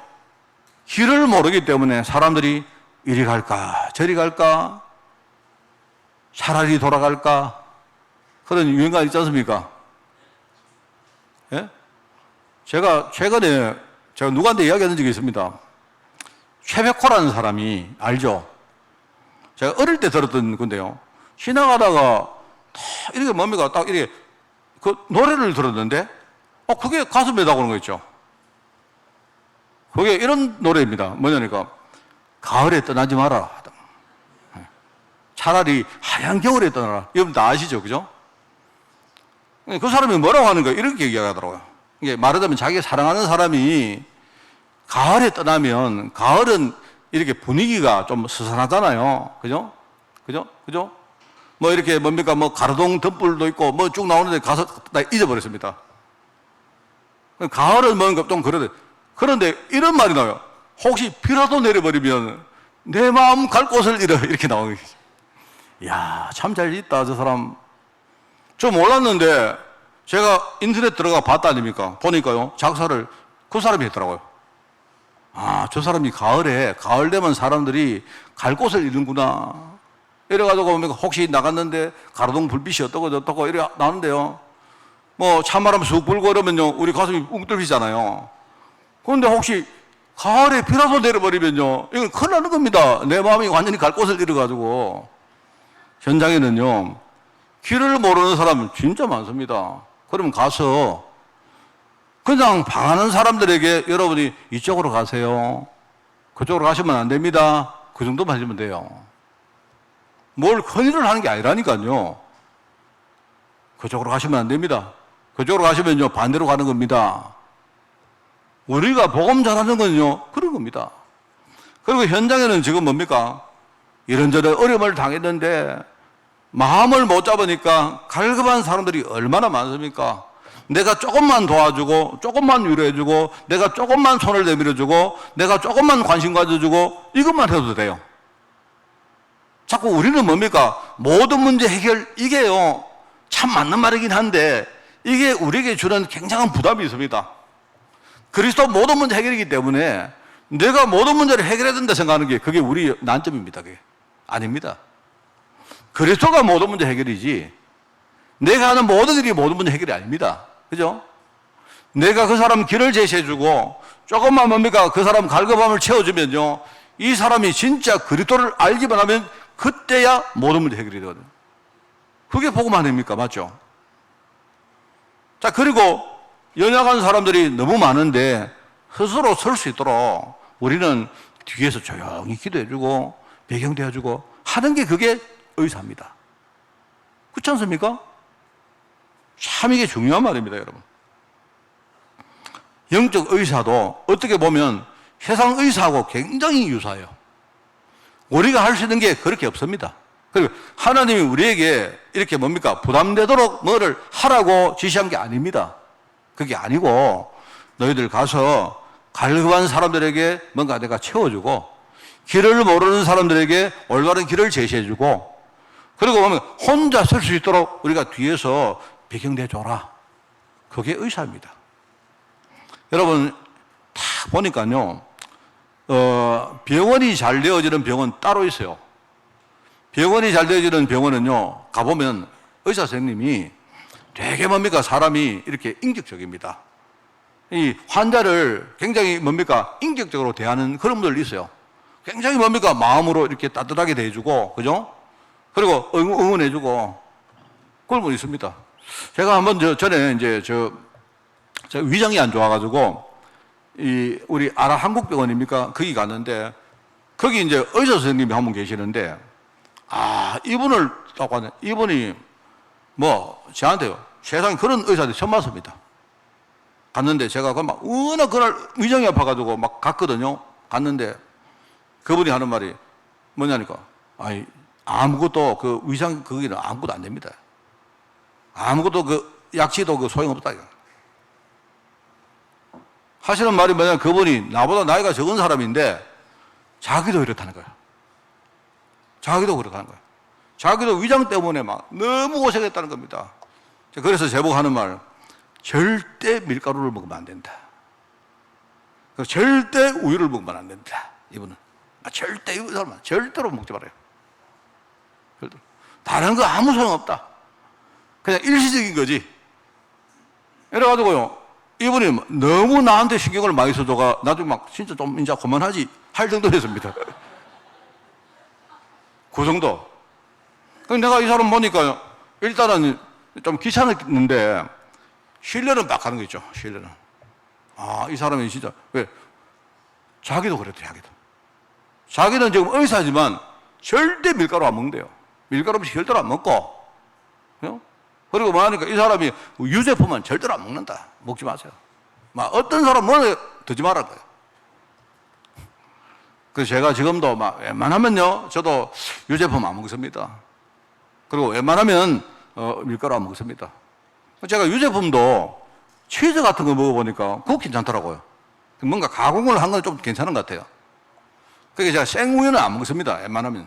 길을 모르기 때문에 사람들이 이리 갈까 저리 갈까 차라리 돌아갈까 그런 유행가 있지 않습니까? 예? 제가 최근에 제가 누구한테 이야기한 적이 있습니다. 최백호라는 사람이 알죠? 제가 어릴 때 들었던 건데요. 지나가다가 이렇게 뭡니까 딱 이렇게 그 노래를 들었는데 그게 가슴에 다가오는 거 있죠. 그게 이런 노래입니다. 뭐냐니까 가을에 떠나지 마라. 차라리 하얀 겨울에 떠나라. 여러분 다 아시죠? 그죠? 그 사람이 뭐라고 하는 거예요? 이렇게 얘기하더라고요. 이게 말하자면 자기가 사랑하는 사람이 가을에 떠나면, 가을은 이렇게 분위기가 좀 스산하잖아요. 그죠? 그죠? 그죠? 뭐 이렇게 뭡니까? 뭐 가로등 덤불도 있고 뭐 쭉 나오는데 가서 다 잊어버렸습니다. 가을은 뭔가 좀 그러대. 그런데 이런 말이 나와요. 혹시 비라도 내려버리면 내 마음 갈 곳을 잃어. 이렇게 나오는 거죠. 이야, 참 잘 있다, 저 사람. 저 몰랐는데 제가 인터넷 들어가 봤다 아닙니까? 보니까요, 작사를 그 사람이 했더라고요. 아, 저 사람이 가을 되면 사람들이 갈 곳을 잃는구나. 이래가지고 보면 혹시 나갔는데 가로등 불빛이 어떠고 저떠고 이래 나오는데요. 뭐 찬바람 쑥 불고 이러면요, 우리 가슴이 웅들리잖아요. 그런데 혹시 가을에 비라도 내려버리면요, 이건 큰일 나는 겁니다. 내 마음이 완전히 갈 곳을 잃어가지고. 현장에는요, 길을 모르는 사람 진짜 많습니다. 그러면 가서 그냥 방하는 사람들에게 여러분이 이쪽으로 가세요. 그쪽으로 가시면 안 됩니다. 그 정도만 하시면 돼요. 뭘 큰일을 하는 게 아니라니까요. 그쪽으로 가시면 안 됩니다. 그쪽으로 가시면요, 반대로 가는 겁니다. 우리가 복음 전하는 건요, 그런 겁니다. 그리고 현장에는 지금 뭡니까? 이런저런 어려움을 당했는데 마음을 못 잡으니까 갈급한 사람들이 얼마나 많습니까? 내가 조금만 도와주고, 조금만 위로해주고, 내가 조금만 손을 내밀어주고, 내가 조금만 관심 가져주고, 이것만 해도 돼요. 자꾸 우리는 뭡니까? 모든 문제 해결, 이게요, 참 맞는 말이긴 한데, 이게 우리에게 주는 굉장한 부담이 있습니다. 그리스도 모든 문제 해결이기 때문에 내가 모든 문제를 해결해야 된다 생각하는 게 그게 우리 난점입니다. 그게 아닙니다. 그리스도가 모든 문제 해결이지 내가 하는 모든 일이 모든 문제 해결이 아닙니다. 그죠? 내가 그 사람 길을 제시해주고 조금만 뭡니까? 그 사람 갈급함을 채워주면요, 이 사람이 진짜 그리스도를 알기만 하면 그때야 모든 문제 해결이 되거든요. 그게 복음 아닙니까? 맞죠? 자, 그리고 연약한 사람들이 너무 많은데 스스로 설 수 있도록 우리는 뒤에서 조용히 기도해주고 배경되어주고 하는 게 그게 의사입니다. 그렇지 않습니까? 참 이게 중요한 말입니다, 여러분. 영적 의사도 어떻게 보면 세상 의사하고 굉장히 유사해요. 우리가 할 수 있는 게 그렇게 없습니다. 그리고 하나님이 우리에게 이렇게 뭡니까? 부담되도록 뭐를 하라고 지시한 게 아닙니다. 그게 아니고 너희들 가서 갈급한 사람들에게 뭔가 내가 채워주고 길을 모르는 사람들에게 올바른 길을 제시해주고 그리고 보면 혼자 설 수 있도록 우리가 뒤에서 배경대줘라. 그게 의사입니다. 여러분 다 보니까요, 병원이 잘 되어지는 병원 따로 있어요. 병원이 잘 되어지는 병원은요, 가보면 의사 선생님이 되게 뭡니까? 사람이 이렇게 인격적입니다. 이 환자를 굉장히 뭡니까? 인격적으로 대하는 그런 분들이 있어요. 굉장히 뭡니까? 마음으로 이렇게 따뜻하게 대해주고, 그죠? 그리고 응원해주고, 그런 분이 있습니다. 제가 한번 전에 이제 저 위장이 안 좋아가지고, 우리 아라 한국병원입니까? 거기 갔는데, 거기 이제 의사 선생님이 한 분 계시는데, 이분을 딱 봤네. 이분이 저한테요. 세상에 그런 의사들이 처음 봤습니다. 갔는데 제가 워낙 그날 위장이 아파가지고 막 갔거든요. 갔는데 그분이 하는 말이 뭐냐니까. 아무것도 그 위장 거기는 아무것도 안 됩니다. 아무것도 그 약치도 그 소용없다. 하시는 말이 뭐냐면 그분이 나보다 나이가 적은 사람인데 자기도 이렇다는 거야. 자기도 그렇다는 거야. 자기도 위장 때문에 막 너무 고생했다는 겁니다. 그래서 제보고 하는 말, 절대 밀가루를 먹으면 안 된다. 절대 우유를 먹으면 안 된다. 이분은. 절대, 이 사람은 절대로 먹지 말아요. 절대로. 다른 거 아무 소용없다. 그냥 일시적인 거지. 이래가지고요, 이분이 너무 나한테 신경을 많이 써줘가 나중에 막 진짜 좀 이제 그만하지 할 정도였습니다. 그 정도. 내가 이 사람 보니까 일단은 좀 귀찮았는데 신뢰는 막 가는 거 있죠. 신뢰는. 이 사람이 진짜 왜? 자기도 그랬대. 자기는 지금 의사지만 절대 밀가루 안 먹는데요. 밀가루 없이 절대로 안 먹고, 어? 그리고 뭐 하니까 이 사람이 유제품은 절대로 안 먹는다. 먹지 마세요. 막 어떤 사람 뭐 드지 말라고요. 그래서 제가 지금도 막 웬만하면요, 저도 유제품 안 먹습니다. 그리고 웬만하면 밀가루 안 먹습니다. 제가 유제품도 치즈 같은 거 먹어보니까 그거 괜찮더라고요. 뭔가 가공을 한 건 좀 괜찮은 것 같아요. 그게 제가 생우유는 안 먹습니다. 웬만하면.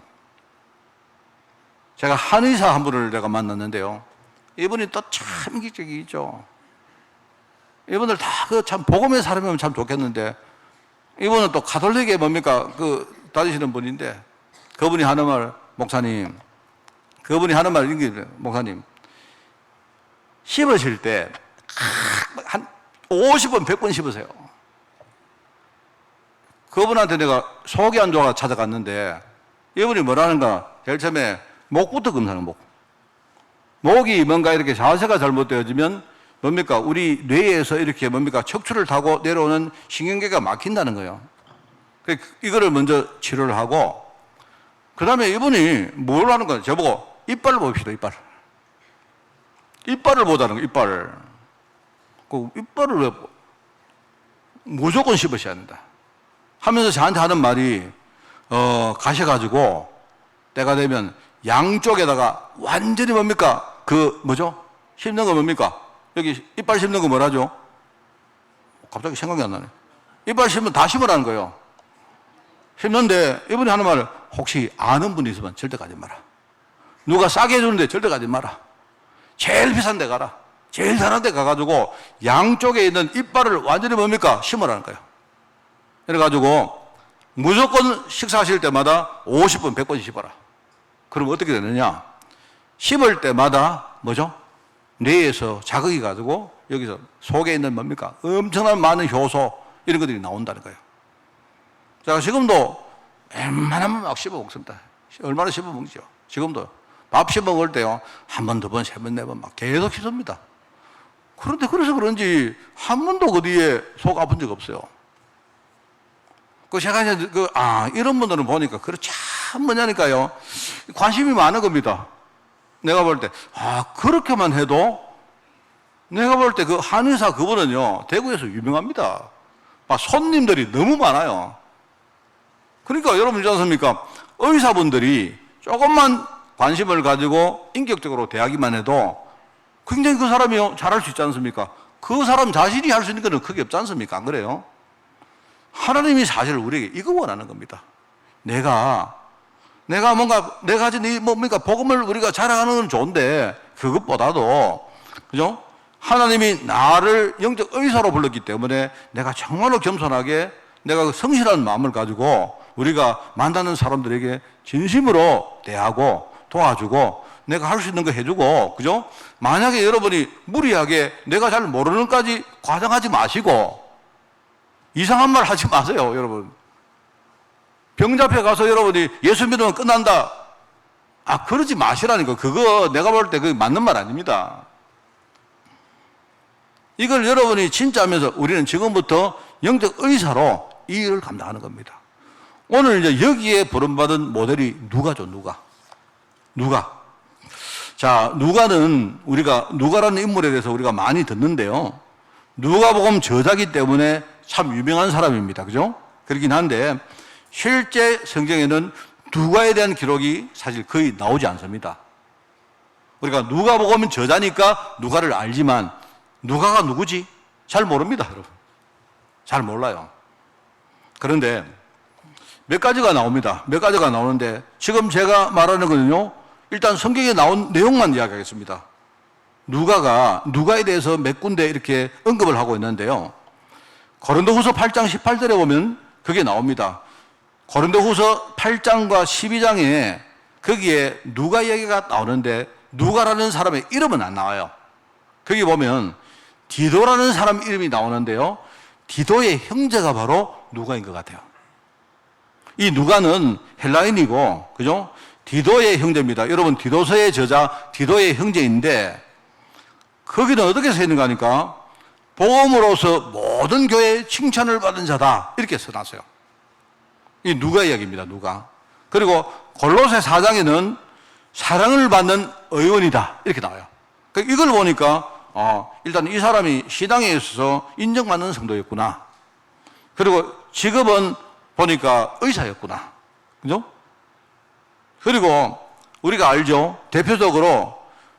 제가 한의사 한 분을 내가 만났는데요. 이분이 또 참 인기적이죠. 이분들 다 그 참 복음의 사람이면 참 좋겠는데, 이분은 또 가톨릭에 뭡니까? 다니시는 분인데, 그분이 하는 말, 목사님, 목사님, 씹으실 때, 한 50번, 100번 씹으세요. 그분한테 내가 속이 안 좋아 찾아갔는데, 이분이 뭐라는가? 제일 처음에 목부터 검사하는 목. 목이 뭔가 이렇게 자세가 잘못되어지면 뭡니까? 우리 뇌에서 이렇게 뭡니까? 척추를 타고 내려오는 신경계가 막힌다는 거예요. 이거를 먼저 치료를 하고, 그 다음에 이분이 뭘 하는 거예요? 저보고 이빨을 봅시다, 이빨. 이빨을 보자는 거예요, 이빨을. 그 이빨을 왜, 무조건 씹으셔야 한다. 하면서 저한테 하는 말이, 가셔가지고, 때가 되면 양쪽에다가 완전히 뭡니까? 씹는 거 뭡니까? 여기 이빨 씹는 거 뭐라죠? 갑자기 생각이 안 나네. 이빨 씹으면 다 씹으라는 거예요. 씹는데 이분이 하는 말은 혹시 아는 분이 있으면 절대 가지 마라. 누가 싸게 해주는데 절대 가지 마라. 제일 비싼 데 가라. 제일 잘한 데 가가지고 양쪽에 있는 이빨을 완전히 뭡니까? 심으라는 거예요. 그래가지고 무조건 식사하실 때마다 50번, 100번 씹어라. 그럼 어떻게 되느냐? 씹을 때마다 뭐죠? 뇌에서 자극이 가지고 여기서 속에 있는 뭡니까? 엄청난 많은 효소 이런 것들이 나온다는 거예요. 제가 지금도 웬만하면 막 씹어 먹습니다. 얼마나 씹어 먹죠? 지금도 밥 씹어 먹을 때요, 한 번, 두 번, 세 번, 네 번 막 계속 씹습니다. 그런데 그래서 그런지 한 번도 그 뒤에 속 아픈 적 없어요. 제가 이제 이런 분들은 보니까 참 뭐냐니까요. 관심이 많은 겁니다. 내가 볼 때, 그렇게만 해도 내가 볼 때 그 한의사 그분은요, 대구에서 유명합니다. 손님들이 너무 많아요. 그러니까 여러분 있지 않습니까? 의사분들이 조금만 관심을 가지고 인격적으로 대하기만 해도 굉장히 그 사람이 잘할 수 있지 않습니까? 그 사람 자신이 할 수 있는 건 크게 없지 않습니까? 안 그래요? 하나님이 사실 우리에게 이거 원하는 겁니다. 내가 뭔가, 내가 가진 복음을 우리가 자랑하는 건 좋은데, 그것보다도, 그죠? 하나님이 나를 영적 의사로 불렀기 때문에 내가 정말로 겸손하게 내가 그 성실한 마음을 가지고 우리가 만나는 사람들에게 진심으로 대하고 도와주고 내가 할 수 있는 거 해주고, 그죠? 만약에 여러분이 무리하게 내가 잘 모르는 까지 과장하지 마시고 이상한 말 하지 마세요, 여러분. 병잡해 가서 여러분이 예수 믿으면 끝난다. 그러지 마시라니까. 그거 내가 볼 때 그게 맞는 말 아닙니다. 이걸 여러분이 진짜 하면서 우리는 지금부터 영적 의사로 이 일을 감당하는 겁니다. 오늘 이제 여기에 부름받은 모델이 누가죠, 누가. 자, 누가는 누가라는 인물에 대해서 우리가 많이 듣는데요. 누가복음 저자기 때문에 참 유명한 사람입니다. 그죠? 그렇긴 한데, 실제 성경에는 누가에 대한 기록이 사실 거의 나오지 않습니다. 우리가 누가복음 저자니까 누가를 알지만, 누가가 누구지? 잘 모릅니다, 여러분. 잘 몰라요. 그런데 몇 가지가 나옵니다. 몇 가지가 나오는데, 지금 제가 말하는 거는요, 일단 성경에 나온 내용만 이야기하겠습니다. 누가에 대해서 몇 군데 이렇게 언급을 하고 있는데요. 고린도후서 8장 18절에 보면 그게 나옵니다. 고린도후서 8장과 12장에 거기에 누가 얘기가 나오는데 누가라는 사람의 이름은 안 나와요. 거기 보면 디도라는 사람 이름이 나오는데요. 디도의 형제가 바로 누가인 것 같아요. 이 누가는 헬라인이고, 그죠? 디도의 형제입니다. 여러분, 디도서의 저자 디도의 형제인데, 거기는 어떻게 써 있는가 하니까, 복음으로서 모든 교회의 칭찬을 받은 자다. 이렇게 써놨어요. 이 누가 이야기입니다, 누가. 그리고 골로새 4장에는 사랑을 받는 의원이다. 이렇게 나와요. 그러니까 이걸 보니까 일단 이 사람이 신앙에 있어서 인정받는 성도였구나. 그리고 직업은 보니까 의사였구나. 그죠? 그리고 우리가 알죠? 대표적으로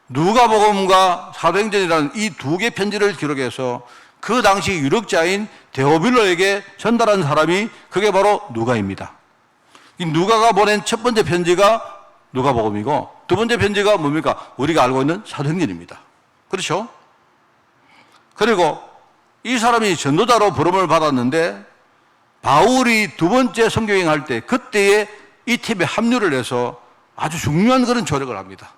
누가복음과 사도행전이라는 이 두 개 편지를 기록해서 그 당시 유력자인 데오빌로에게 전달한 사람이 그게 바로 누가입니다. 이 누가가 보낸 첫 번째 편지가 누가복음이고 두 번째 편지가 뭡니까? 우리가 알고 있는 사도행전입니다. 그렇죠? 그리고 이 사람이 전도자로 부름을 받았는데 바울이 두 번째 선교행 할 때 그때에 이 팀에 합류를 해서 아주 중요한 그런 조력을 합니다.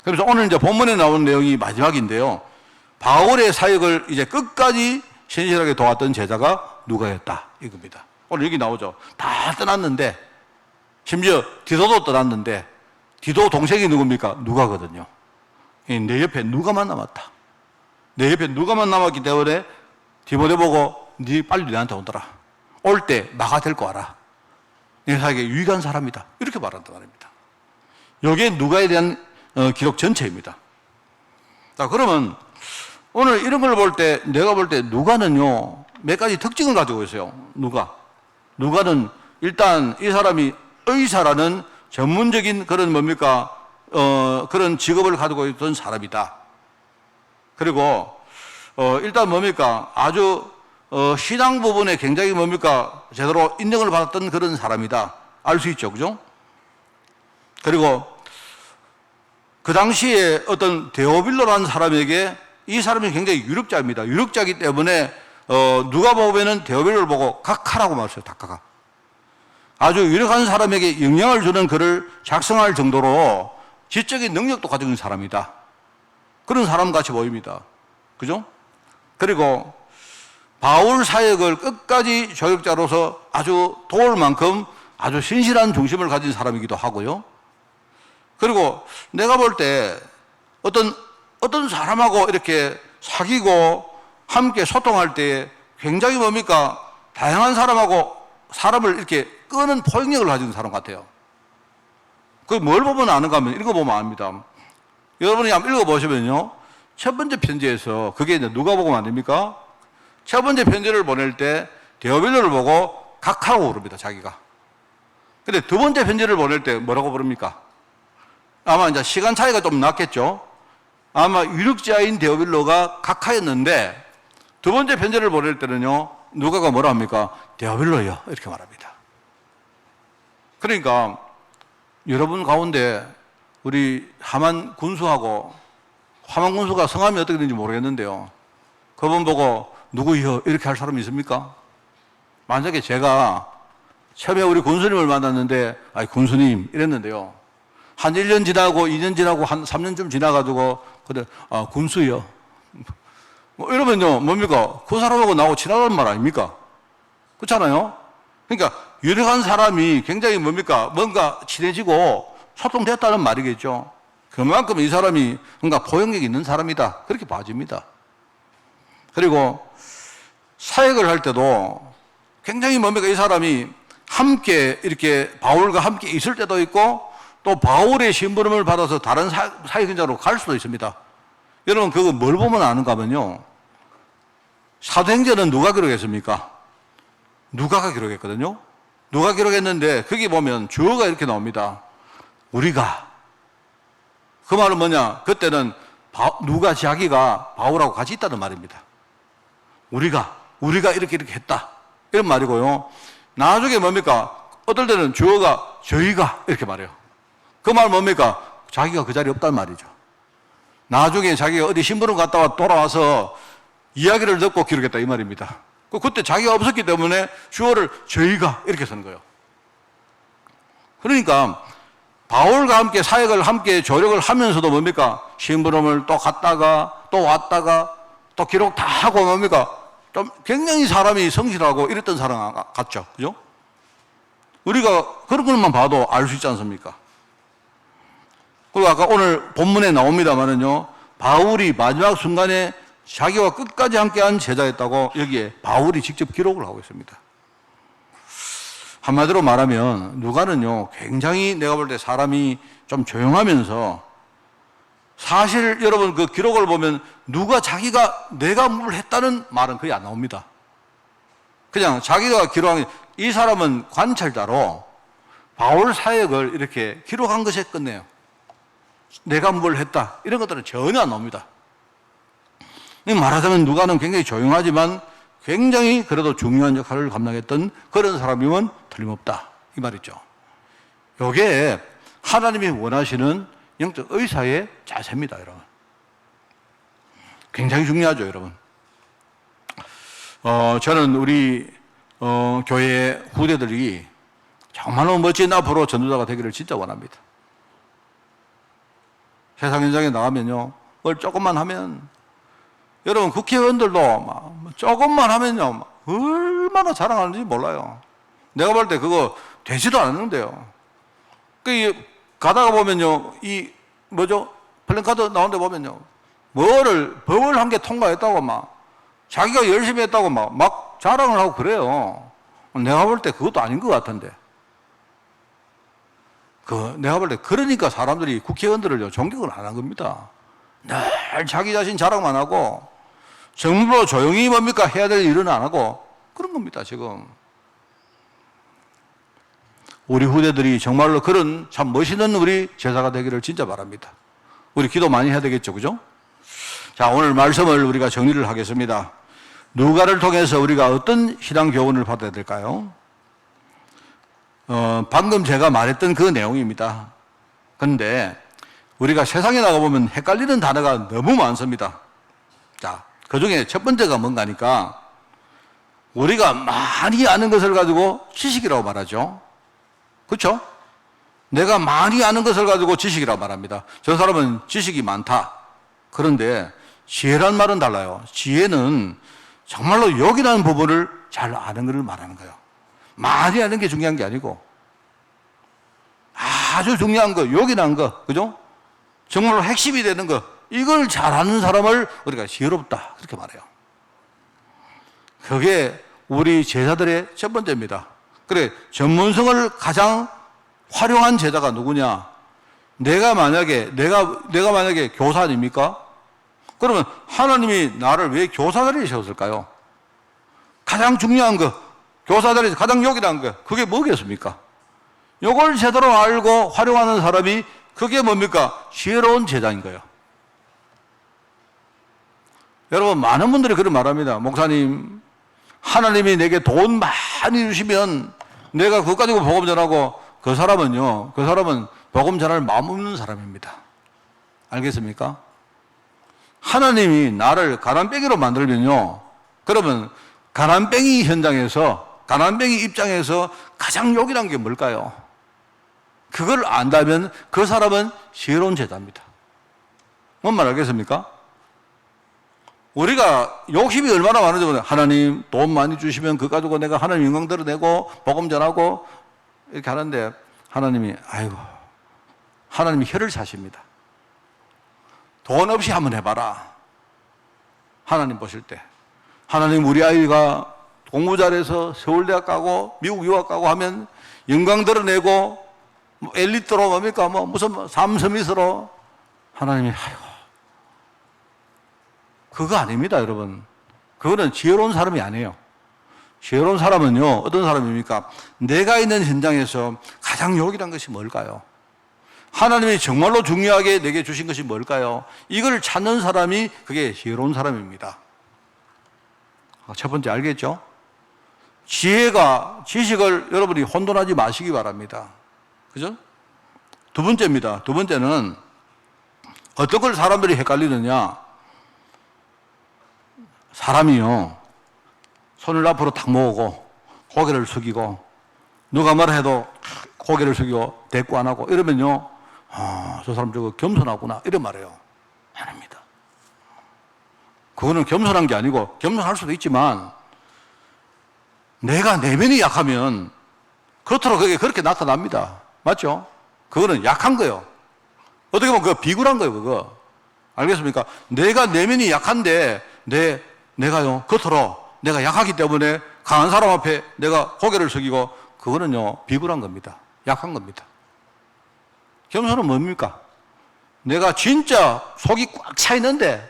그래서 오늘 이제 본문에 나온 내용이 마지막인데요. 바울의 사역을 이제 끝까지 신실하게 도왔던 제자가 누가였다. 이겁니다. 오늘 여기 나오죠. 다 떠났는데, 심지어 디도도 떠났는데, 디도 동생이 누굽니까? 누가거든요. 내 옆에 누가만 남았다. 내 옆에 누가만 남았기 때문에 디모데 보고 네 빨리 내한테 오더라. 올 때 나가 데리고 와라. 내 사역에 유익한 사람이다. 이렇게 말한단 말입니다. 여기에 누가에 대한 기록 전체입니다. 자, 그러면 오늘 이런 걸 볼 때, 내가 볼 때 누가는요, 몇 가지 특징을 가지고 있어요. 누가는 일단 이 사람이 의사라는 전문적인 그런 뭡니까, 그런 직업을 가지고 있던 사람이다. 그리고, 일단 뭡니까, 아주, 신앙 부분에 굉장히 뭡니까, 제대로 인정을 받았던 그런 사람이다. 알 수 있죠. 그죠? 그리고 그 당시에 어떤 데오빌로라는 사람에게 이 사람이 굉장히 유력자입니다. 유력자이기 때문에 누가복음에는 데오빌로를 보고 각하라고 말했어요. 각하가. 아주 유력한 사람에게 영향을 주는 글을 작성할 정도로 지적인 능력도 가지고 있는 사람이다. 그런 사람 같이 보입니다. 그죠? 그리고 바울 사역을 끝까지 조력자로서 아주 도울 만큼 아주 신실한 중심을 가진 사람이기도 하고요. 그리고 내가 볼 때 어떤 사람하고 이렇게 사귀고 함께 소통할 때 굉장히 뭡니까? 다양한 사람하고 사람을 이렇게 끄는 포용력을 가진 사람 같아요. 그게 뭘 보면 아는가 하면 읽어보면 압니다. 여러분이 한번 읽어보시면요. 첫 번째 편지에서 그게 이제 누가복음 아닙니까? 첫 번째 편지를 보낼 때 데오빌로를 보고 각하라고 부릅니다. 자기가. 근데 두 번째 편지를 보낼 때 뭐라고 부릅니까? 아마 이제 시간 차이가 좀 났겠죠. 아마 유력자인 데오빌로가 각하였는데 두 번째 편지를 보낼 때는요, 누가가 뭐라 합니까? 데오빌로요. 이렇게 말합니다. 그러니까 여러분 가운데 우리 하만 군수가 성함이 어떻게 되는지 모르겠는데요. 그분 보고 누구요? 이렇게 할 사람이 있습니까? 만약에 제가 처음에 우리 군수님을 만났는데, 군수님 이랬는데요. 한 1년 지나고 2년 지나고 한 3년쯤 지나가지고 그래, 군수요. 뭐 이러면요, 뭡니까? 그 사람하고 나하고 친하다는 말 아닙니까? 그렇잖아요? 그러니까 유력한 사람이 굉장히 뭡니까? 뭔가 친해지고 소통됐다는 말이겠죠. 그만큼 이 사람이 뭔가 포용력이 있는 사람이다. 그렇게 봐집니다. 그리고 사역을 할 때도 굉장히 뭡니까? 이 사람이 함께 이렇게 바울과 함께 있을 때도 있고 또 바울의 심부름을 받아서 다른 사역 현장으로 갈 수도 있습니다. 여러분 그거 뭘 보면 아는가 하면요. 사도행전은 누가 기록했습니까? 누가가 기록했거든요. 누가 기록했는데 거기 보면 주어가 이렇게 나옵니다. 우리가. 그 말은 뭐냐? 그때는 누가 자기가 바울하고 같이 있다는 말입니다. 우리가 이렇게 했다. 이런 말이고요. 나중에 뭡니까? 어떨 때는 주어가 저희가 이렇게 말해요. 그 말 뭡니까? 자기가 그 자리에 없단 말이죠. 나중에 자기가 어디 심부름 갔다가 돌아와서 이야기를 듣고 기록했다 이 말입니다. 그때 자기가 없었기 때문에 주어를 저희가 이렇게 쓰는 거예요. 그러니까 바울과 함께 사역을 함께 조력을 하면서도 뭡니까? 심부름을 또 갔다가 또 왔다가 또 기록 다 하고 뭡니까? 좀 굉장히 사람이 성실하고 이랬던 사람 같죠. 그죠? 우리가 그런 것만 봐도 알 수 있지 않습니까? 그리고 아까 오늘 본문에 나옵니다만은요, 바울이 마지막 순간에 자기와 끝까지 함께한 제자였다고 여기에 바울이 직접 기록을 하고 있습니다. 한마디로 말하면 누가는요, 굉장히 내가 볼 때 사람이 좀 조용하면서 사실 여러분 그 기록을 보면 누가 자기가 내가 뭘 했다는 말은 거의 안 나옵니다. 그냥 자기가 기록한 이 사람은 관찰자로 바울 사역을 이렇게 기록한 것에 끝내요. 내가 뭘 했다 이런 것들은 전혀 안 나옵니다. 말하자면 누가는 굉장히 조용하지만 굉장히 그래도 중요한 역할을 감당했던 그런 사람이면 틀림없다 이 말이죠. 이게 하나님이 원하시는 영적 의사의 자세입니다, 여러분. 굉장히 중요하죠, 여러분. 저는 우리 교회 후대들이 정말로 멋진 앞으로 전도자가 되기를 진짜 원합니다. 세상 현장에 나가면요, 뭘 조금만 하면 여러분 국회의원들도 막 조금만 하면요 얼마나 자랑하는지 몰라요. 내가 볼 때 그거 되지도 않는데요. 가다가 보면요, 플랜카드 나온 데 보면요, 법을 한 개 통과했다고 자기가 열심히 했다고 막 자랑을 하고 그래요. 내가 볼 때 그것도 아닌 것 같은데. 내가 볼 때 그러니까 사람들이 국회의원들을 존경을 안 한 겁니다. 늘 자기 자신 자랑만 하고 정부로 조용히 해야 될 일은 안 하고 그런 겁니다, 지금. 우리 후대들이 정말로 그런 참 멋있는 우리 제자가 되기를 진짜 바랍니다. 우리 기도 많이 해야 되겠죠, 그죠? 자, 오늘 말씀을 우리가 정리를 하겠습니다. 누가를 통해서 우리가 어떤 신앙 교훈을 받아야 될까요? 방금 제가 말했던 그 내용입니다. 그런데 우리가 세상에 나가보면 헷갈리는 단어가 너무 많습니다. 자, 그 중에 첫 번째가 뭔가니까 우리가 많이 아는 것을 가지고 지식이라고 말하죠. 그렇죠? 내가 많이 아는 것을 가지고 지식이라고 말합니다. 저 사람은 지식이 많다. 그런데 지혜란 말은 달라요. 지혜는 정말로 여기라는 부분을 잘 아는 것을 말하는 거예요. 많이 아는 게 중요한 게 아니고 아주 중요한 거, 요긴한 거, 그죠? 정말로 핵심이 되는 거, 이걸 잘 아는 사람을 우리가 지혜롭다 그렇게 말해요. 그게 우리 제자들의 첫 번째입니다. 그래, 전문성을 가장 활용한 제자가 누구냐? 내가 만약에 교사 아닙니까? 그러면 하나님이 나를 왜 교사 자리에 세웠을까요? 가장 중요한 거, 교사 자리에서 가장 요긴한 거, 그게 뭐겠습니까? 이걸 제대로 알고 활용하는 사람이 그게 뭡니까? 지혜로운 제자인 거예요. 여러분, 많은 분들이 그런 말합니다. 목사님, 하나님이 내게 돈 많이 주시면 내가 그것 가지고 복음 전하고, 그 사람은 복음 전할 마음 없는 사람입니다. 알겠습니까? 하나님이 나를 가난뱅이로 만들면요, 그러면 가난뱅이 현장에서, 가난뱅이 입장에서 가장 요긴한 게 뭘까요? 그걸 안다면 그 사람은 지혜로운 제자입니다. 뭔 말 알겠습니까? 우리가 욕심이 얼마나 많은지 모르겠어요. 하나님 돈 많이 주시면 그거 가지고 내가 하나님 영광 드러내고 복음 전하고 이렇게 하는데 하나님이 하나님이 혀를 차십니다. 돈 없이 한번 해봐라. 하나님 보실 때 하나님 우리 아이가 공부 잘해서 서울대학 가고 미국 유학 가고 하면 영광 드러내고 엘리트로 뭡니까 무슨 삼섬이스로 하나님이 그거 아닙니다, 여러분. 그거는 지혜로운 사람이 아니에요. 지혜로운 사람은요, 어떤 사람입니까? 내가 있는 현장에서 가장 요긴한 것이 뭘까요? 하나님이 정말로 중요하게 내게 주신 것이 뭘까요? 이걸 찾는 사람이 그게 지혜로운 사람입니다. 첫 번째 알겠죠? 지식을 여러분이 혼돈하지 마시기 바랍니다. 그죠? 두 번째입니다. 두 번째는 어떤 걸 사람들이 헷갈리느냐? 사람이요, 손을 앞으로 탁 모으고 고개를 숙이고 누가 말을 해도 고개를 숙이고 대꾸 안 하고 이러면요, 저 사람 저거 겸손하구나 이런 말이에요. 아닙니다. 그거는 겸손한 게 아니고, 겸손할 수도 있지만 내가 내면이 약하면 겉으로 그게 그렇게 나타납니다. 맞죠? 그거는 약한 거예요. 어떻게 보면 그거 비굴한 거예요, 그거. 알겠습니까? 내가 내면이 약한데 내가요 겉으로 내가 약하기 때문에 강한 사람 앞에 내가 고개를 숙이고 그거는요, 비굴한 겁니다. 약한 겁니다. 겸손은 뭡니까? 내가 진짜 속이 꽉 차 있는데,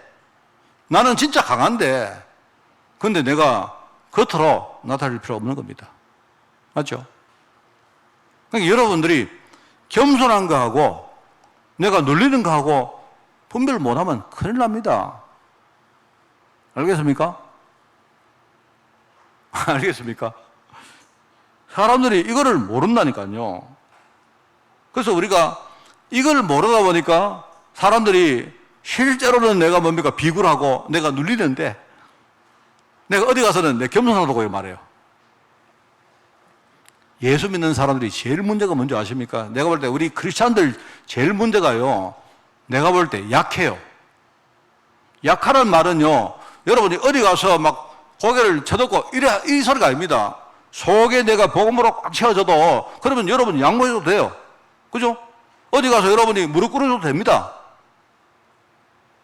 나는 진짜 강한데, 근데 내가 겉으로 나타낼 필요 없는 겁니다. 맞죠? 그러니까 여러분들이 겸손한 거하고 내가 눌리는 거하고 분별 못하면 큰일 납니다. 알겠습니까? 알겠습니까? 사람들이 이거를 모른다니까요. 그래서 우리가 이걸 모르다 보니까 사람들이 실제로는 내가 뭡니까? 비굴하고 내가 눌리는데 내가 어디 가서는 내 겸손하다고 말해요. 예수 믿는 사람들이 제일 문제가 뭔지 아십니까? 내가 볼 때 우리 크리스찬들 제일 문제가요. 내가 볼 때 약해요. 약하란 말은요. 여러분이 어디 가서 막 고개를 쳐듣고 이 소리가 아닙니다. 속에 내가 복음으로 꽉 채워져도 그러면 여러분 양보해도 돼요. 그죠? 어디 가서 여러분이 무릎 꿇어줘도 됩니다.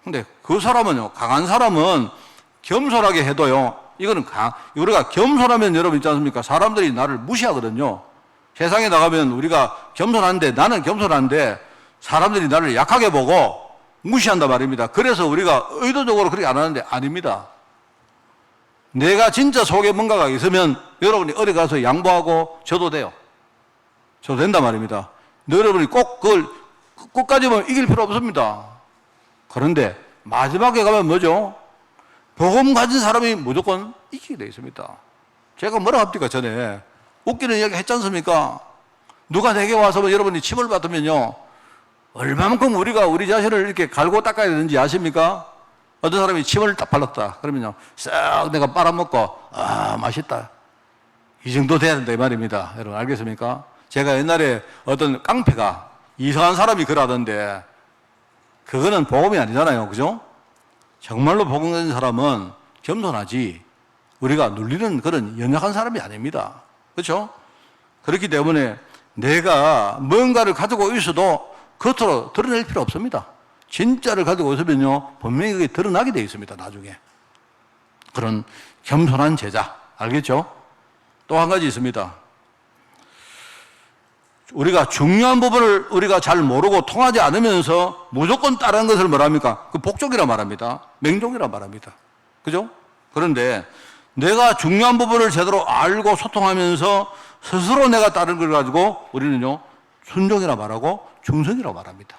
근데 그 사람은요. 강한 사람은 겸손하게 해도요. 이거는 우리가 겸손하면 여러분 있지 않습니까? 사람들이 나를 무시하거든요. 세상에 나가면 우리가 겸손한데 나는 겸손한데 사람들이 나를 약하게 보고 무시한단 말입니다. 그래서 우리가 의도적으로 그렇게 안 하는데 아닙니다. 내가 진짜 속에 뭔가가 있으면 여러분이 어디 가서 양보하고 줘도 돼요. 줘도 된단 말입니다. 여러분이 꼭 그걸 끝까지 보면 이길 필요 없습니다. 그런데 마지막에 가면 뭐죠? 복음 가진 사람이 무조건 이기게 되어 있습니다. 제가 뭐라 합니까? 전에 웃기는 이야기 했지 않습니까? 누가 내게 와서 여러분이 침을 받으면요 얼마만큼 우리가 우리 자신을 이렇게 갈고 닦아야 되는지 아십니까? 어떤 사람이 침을 딱 발랐다 그러면요 싹 내가 빨아먹고 맛있다 이 정도 돼야 된다 이 말입니다. 여러분 알겠습니까? 제가 옛날에 어떤 깡패가 이상한 사람이 그러던데 그거는 복음이 아니잖아요. 그죠? 정말로 복음 가진 사람은 겸손하지 우리가 눌리는 그런 연약한 사람이 아닙니다. 그렇죠? 그렇기 때문에 내가 뭔가를 가지고 있어도 겉으로 드러낼 필요 없습니다. 진짜를 가지고 있으면요 분명히 그게 드러나게 되어 있습니다. 나중에 그런 겸손한 제자 알겠죠? 또 한 가지 있습니다. 우리가 중요한 부분을 우리가 잘 모르고 통하지 않으면서 무조건 다른 것을 뭐랍니까? 그 복종이라 말합니다. 맹종이라 말합니다. 그죠? 그런데 내가 중요한 부분을 제대로 알고 소통하면서 스스로 내가 다른 걸 가지고 우리는요, 순종이라 말하고 충성이라고 말합니다.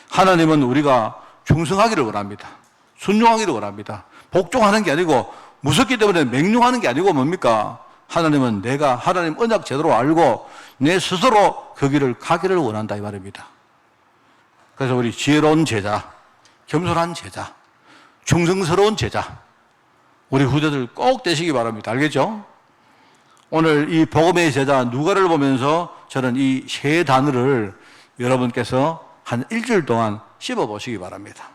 하나님은 우리가 충성하기를 원합니다. 순종하기를 원합니다. 복종하는 게 아니고 무섭기 때문에 맹종하는 게 아니고 뭡니까? 하나님은 내가 하나님 언약 제대로 알고 내 스스로 그 길을 가기를 원한다 이 말입니다. 그래서 우리 지혜로운 제자, 겸손한 제자, 충성스러운 제자 우리 후대들 꼭 되시기 바랍니다. 알겠죠? 오늘 이 복음의 제자 누가를 보면서 저는 이 세 단어를 여러분께서 한 일주일 동안 씹어보시기 바랍니다.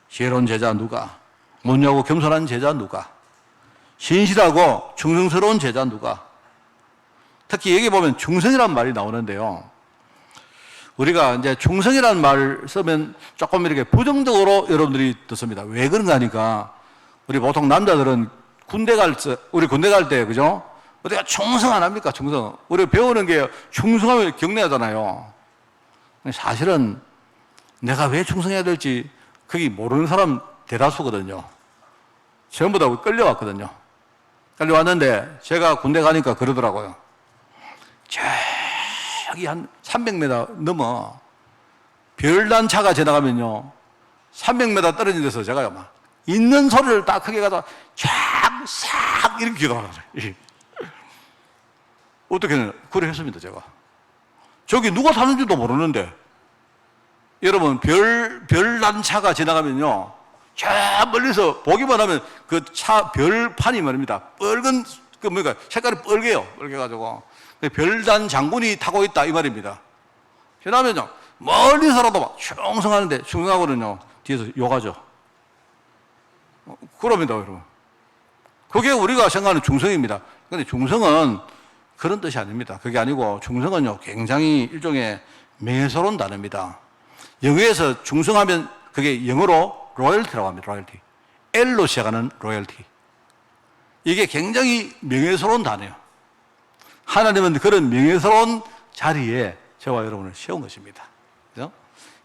지혜로운 제자 누가, 문유하고 겸손한 제자 누가, 신실하고 충성스러운 제자 누가. 특히 여기 보면 충성이라는 말이 나오는데요. 우리가 이제 충성이라는 말을 쓰면 조금 이렇게 부정적으로 여러분들이 듣습니다. 왜 그런가 하니까 우리 보통 남자들은 우리 군대 갈 때, 그죠? 우리가 충성 안 합니까? 충성. 우리가 배우는 게 충성하면 경례하잖아요. 사실은 내가 왜 충성해야 될지 그게 모르는 사람 대다수거든요. 전부 다 끌려왔거든요. 끌려왔는데 제가 군대 가니까 그러더라고요. 저기 한 300m 넘어 별단차가 지나가면요 300m 떨어진 데서 제가 막 있는 소리를 딱 크게 가서 쫙싹 이렇게 기도가 나더라고요. 어떻게 그래 했습니다. 제가 저기 누가 사는지도 모르는데 여러분 별단차가 지나가면요 저 멀리서 보기만 하면 그 차 별판이 말입니다. 빨간 그 뭐니까 색깔이 빨개요. 빨개가지고 별단 장군이 타고 있다 이 말입니다. 그러면요 멀리서라도 막 충성하는데 충성하고는요 뒤에서 욕하죠. 그럽니다, 여러분. 그게 우리가 생각하는 충성입니다. 그런데 충성은 그런 뜻이 아닙니다. 그게 아니고 충성은요 굉장히 일종의 명예스러운 단어입니다. 영어에서 충성하면 그게 영어로 로열티라고 합니다. 로열티. L로 시작하는 로열티. 이게 굉장히 명예스러운 단어예요. 하나님은 그런 명예스러운 자리에 저와 여러분을 세운 것입니다. 그죠?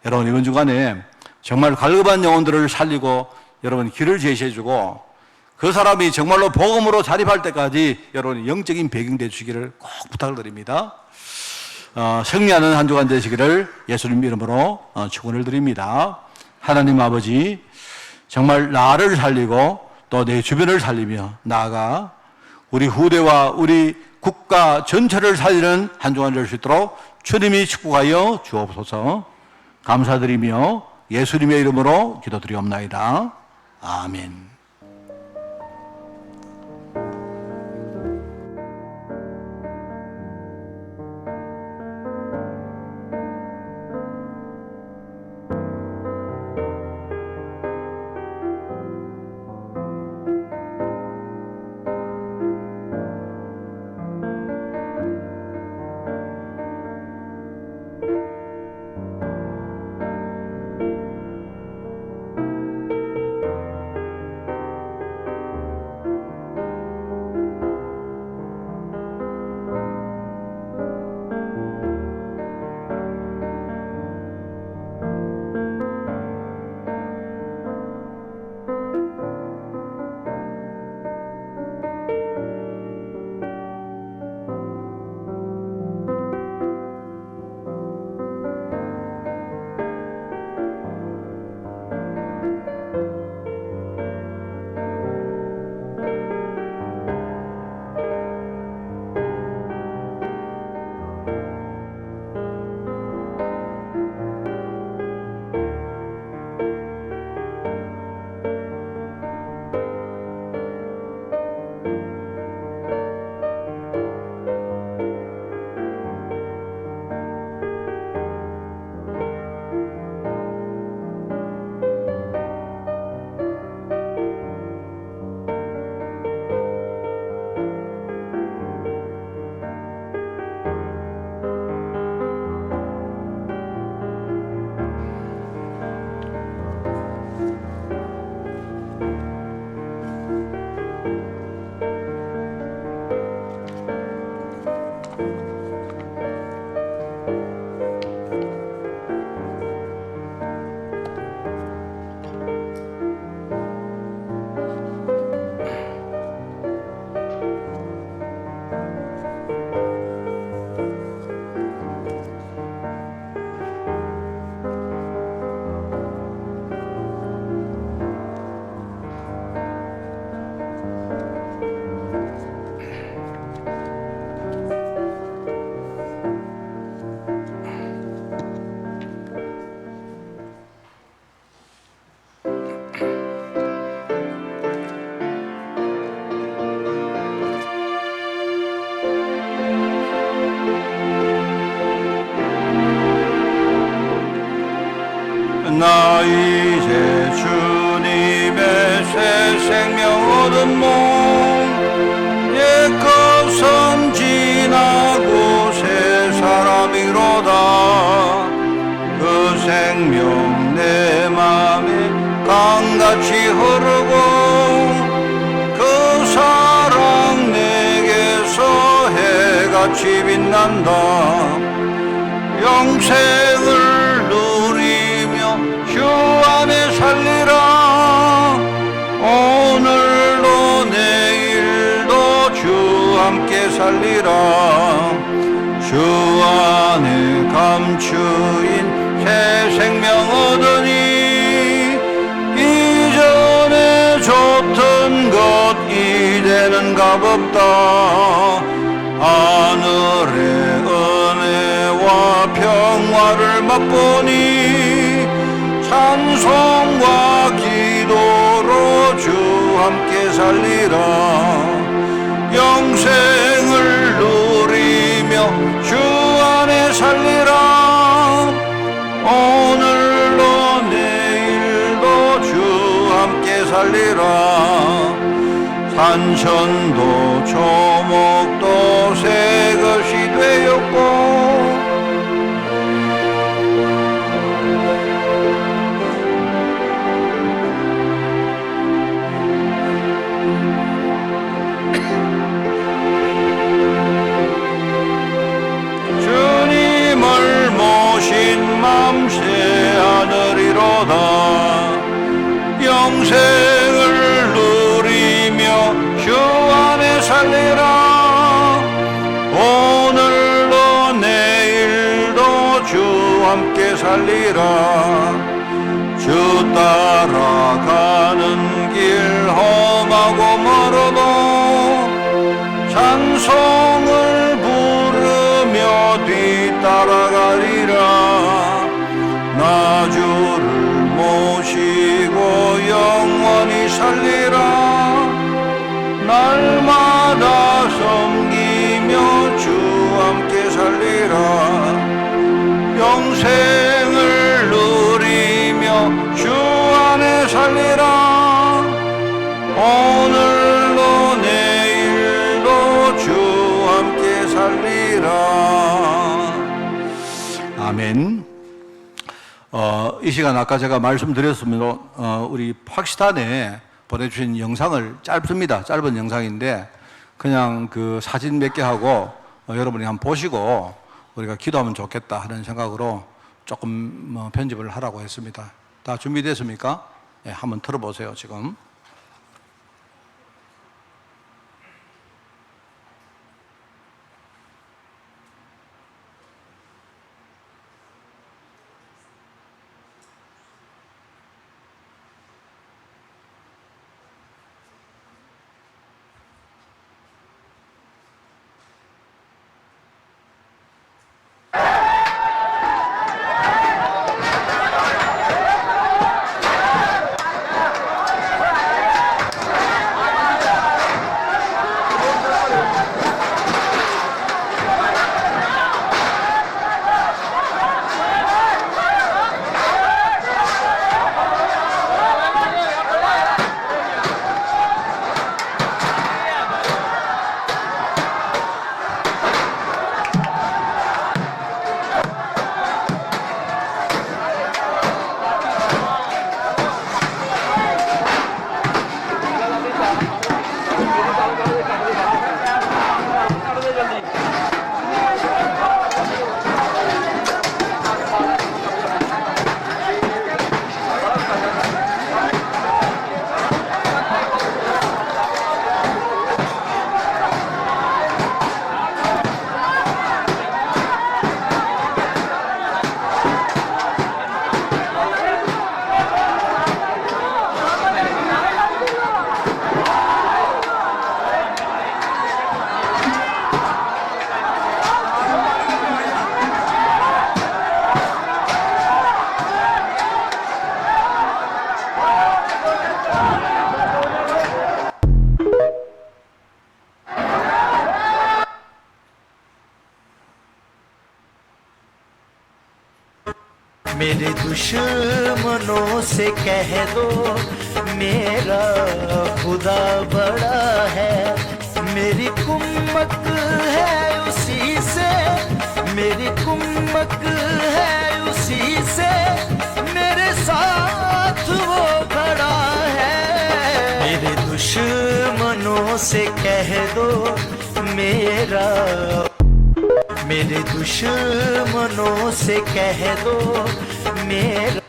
여러분, 이번 주간에 정말 갈급한 영혼들을 살리고 여러분 길을 제시해주고 그 사람이 정말로 복음으로 자립할 때까지 여러분 영적인 배경 되시기를 꼭 부탁을 드립니다. 승리하는 한 주간 되시기를 예수님 이름으로 축원을 드립니다. 하나님 아버지, 정말 나를 살리고 또 내 주변을 살리며 나아가 우리 후대와 우리 국가 전체를 살리는 한 주간 될 수 있도록 주님이 축복하여 주옵소서. 감사드리며 예수님의 이름으로 기도드리옵나이다. 아멘. 나 이제 주님의 새 생명 얻은 몸 옛것은 지나고 새 사람이로다. 그 생명 내 맘에 강같이 흐르고 그 사랑 내게서 해같이 빛난다. 영생을 누리며 주 안에 살리라. 오늘도 내일도 주 함께 살리라. 주 안에 감추인 새 생명 얻으니 이전에 줬던 것 이제는 값없다. 하늘의 은혜와 평화를 맛보니 찬송과 기도로 주 함께 살리라. 영생을 누리며 주 안에 살리라. 오늘도 내일도 주 함께 살리라. 산천도 초목도 새 것이 되었고 영생을 누리며 주 안에 살리라. 오늘도 내일도 주 함께 살리라. 주 따라가는 길 험하고 멀어도 찬송을 부르며 뒤따라가리라. 나 주를 모시고 영원히 살리라. 날마다 섬기며 주 함께 살리라. 영생을 누리며 주 안에 살리라. 오늘도 내일도 주 함께 살리라. 아멘. 이 시간 아까 제가 말씀드렸습니다. 우리 확시단에 보내주신 영상을 짧은 영상인데 그냥 그 사진 몇 개 하고 여러분이 한번 보시고 우리가 기도하면 좋겠다 하는 생각으로 조금 편집을 하라고 했습니다. 다 준비됐습니까? 네, 한번 들어보세요. 지금. मेरे दुश्मनों से कह दो मेरा खुदा बड़ा है। मेरी कुम्मत है उसी से, मेरी कुम्मत है उसी से, मेरे साथ वो खड़ा है। मेरे दुश्मनों से कह दो मेरा, मेरे दुश्मनों से कह दो मेरा।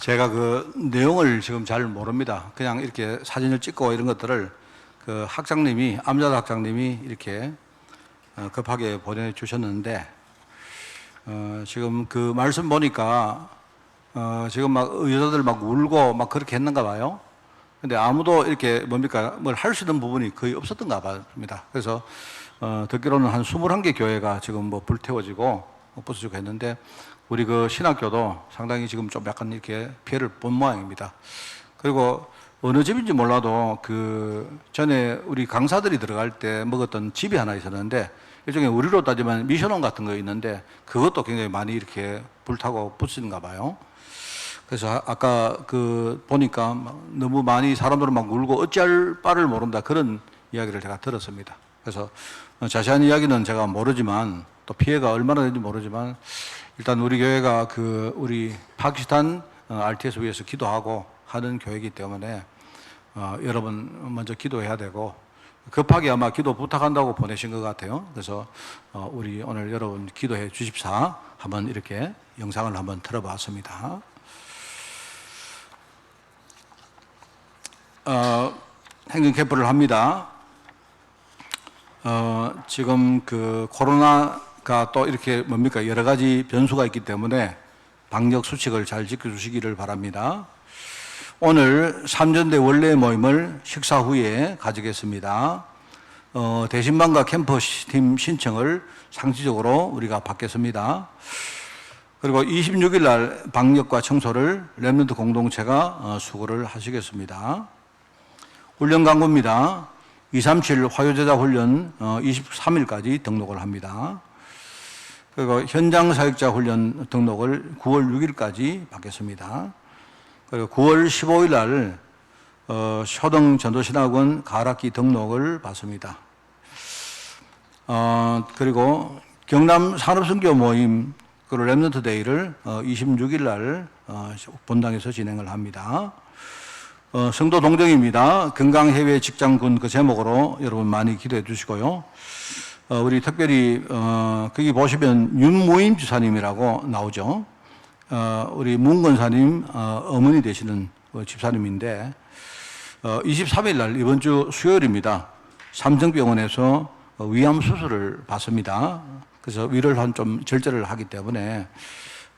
제가 그 내용을 지금 잘 모릅니다. 그냥 이렇게 사진을 찍고 이런 것들을 그 학장님이, 암자드 학장님이 이렇게 급하게 보내주셨는데, 지금 그 말씀 보니까, 지금 막 여자들 막 울고 막 그렇게 했는가 봐요. 근데 아무도 이렇게 뭡니까, 뭘 할 수 있는 부분이 거의 없었던가 봅니다. 그래서, 듣기로는 한 21개 교회가 지금 뭐 불태워지고 부서지고 했는데, 우리 그 신학교도 상당히 지금 좀 약간 이렇게 피해를 본 모양입니다. 그리고 어느 집인지 몰라도 그 전에 우리 강사들이 들어갈 때 먹었던 집이 하나 있었는데 일종의 우리로 따지면 미션홈 같은 거 있는데 그것도 굉장히 많이 이렇게 불타고 붙이는가 봐요. 그래서 아까 보니까 너무 많이 사람들은 막 울고 어찌할 바를 모른다 그런 이야기를 제가 들었습니다. 그래서 자세한 이야기는 제가 모르지만 또 피해가 얼마나 되는지 모르지만 일단 우리 교회가 우리 파키스탄 RTS 위해서 기도하고 하는 교회이기 때문에 여러분 먼저 기도해야 되고 급하게 아마 기도 부탁한다고 보내신 것 같아요. 그래서 우리 오늘 여러분 기도해 주십사 한번 이렇게 영상을 한번 틀어봤습니다. 행정 캠프를 합니다. 지금 코로나가 또 이렇게 여러 가지 변수가 있기 때문에 방역 수칙을 잘 지켜주시기를 바랍니다. 오늘 삼전대 원래 모임을 식사 후에 가지겠습니다. 대신반과 캠퍼팀 신청을 상시적으로 우리가 받겠습니다. 그리고 26일 날 방역과 청소를 렘넌트 공동체가 수고를 하시겠습니다. 훈련 광고입니다. 237 화요제자 훈련 23일까지 등록을 합니다. 그리고 현장 사역자 훈련 등록을 9월 6일까지 받겠습니다. 그리고 9월 15일 날 효동 전도신학원 가락기 등록을 받습니다. 그리고 경남 산업선교 모임 그리고 렘넌트 데이를 26일 날 본당에서 진행을 합니다. 성도 동정입니다. 건강해외 직장군 그 제목으로 여러분 많이 기도해 주시고요. 우리 특별히 거기 보시면 윤무임 지사님이라고 나오죠. 우리 문권사님 어머니 되시는 집사님인데 23일 날 이번 주 수요일입니다. 삼성병원에서 위암 수술을 받습니다. 그래서 위를 좀 절제를 하기 때문에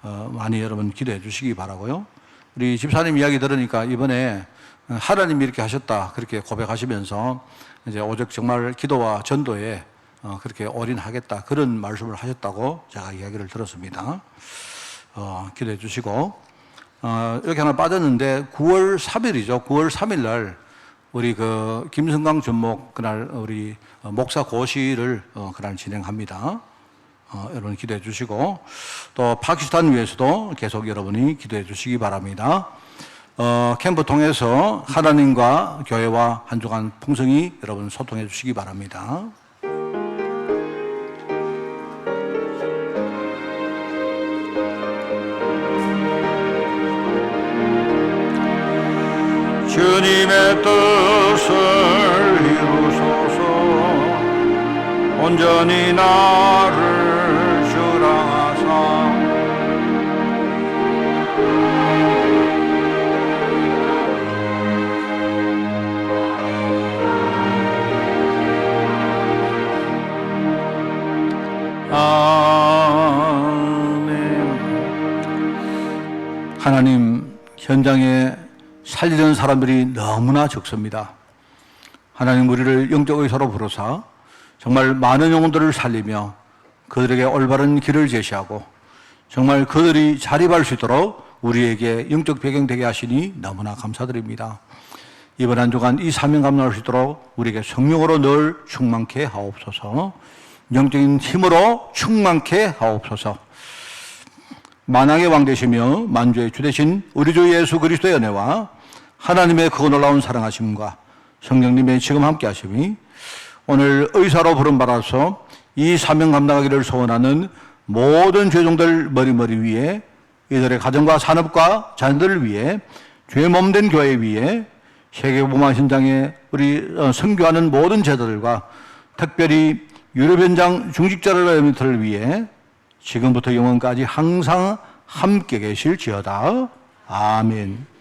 많이 여러분 기도해 주시기 바라고요. 우리 집사님 이야기 들으니까 이번에 하나님이 이렇게 하셨다 그렇게 고백하시면서 이제 오직 정말 기도와 전도에 그렇게 올인하겠다 그런 말씀을 하셨다고 제가 이야기를 들었습니다. 기도해 주시고 이렇게 하나 빠졌는데 9월 3일이죠. 9월 3일 날 우리 김성강 전목 그날 우리 목사 고시를 그날 진행합니다. 여러분 기도해 주시고 또 파키스탄 위해서도 계속 여러분이 기도해 주시기 바랍니다. 캠프 통해서 하나님과 교회와 한 주간 풍성히 여러분 소통해 주시기 바랍니다. 주님의 뜻을 이루소서 온전히 나를 주랑하사 아멘. 하나님 현장에 살리는 사람들이 너무나 적습니다. 하나님 우리를 영적 의사로 부르사 정말 많은 영혼들을 살리며 그들에게 올바른 길을 제시하고 정말 그들이 자립할 수 있도록 우리에게 영적 배경 되게 하시니 너무나 감사드립니다. 이번 한 주간 이 사명 감당할 수 있도록 우리에게 성령으로 늘 충만케 하옵소서. 영적인 힘으로 충만케 하옵소서. 만왕의 왕 되시며 만주의 주 되신 우리 주 예수 그리스도의 은혜와 하나님의 그 놀라운 사랑하심과 성령님의 지금 함께 하심이 오늘 의사로 부름받아서 이 사명 감당하기를 소원하는 모든 죄종들 머리 위에 이들의 가정과 산업과 자녀들을 위해 죄 몸된 교회 위에 세계복음화 현장에 우리 선교하는 모든 제자들과 특별히 유럽 현장 중직자를 위해 지금부터 영원까지 항상 함께 계실지어다. 아멘.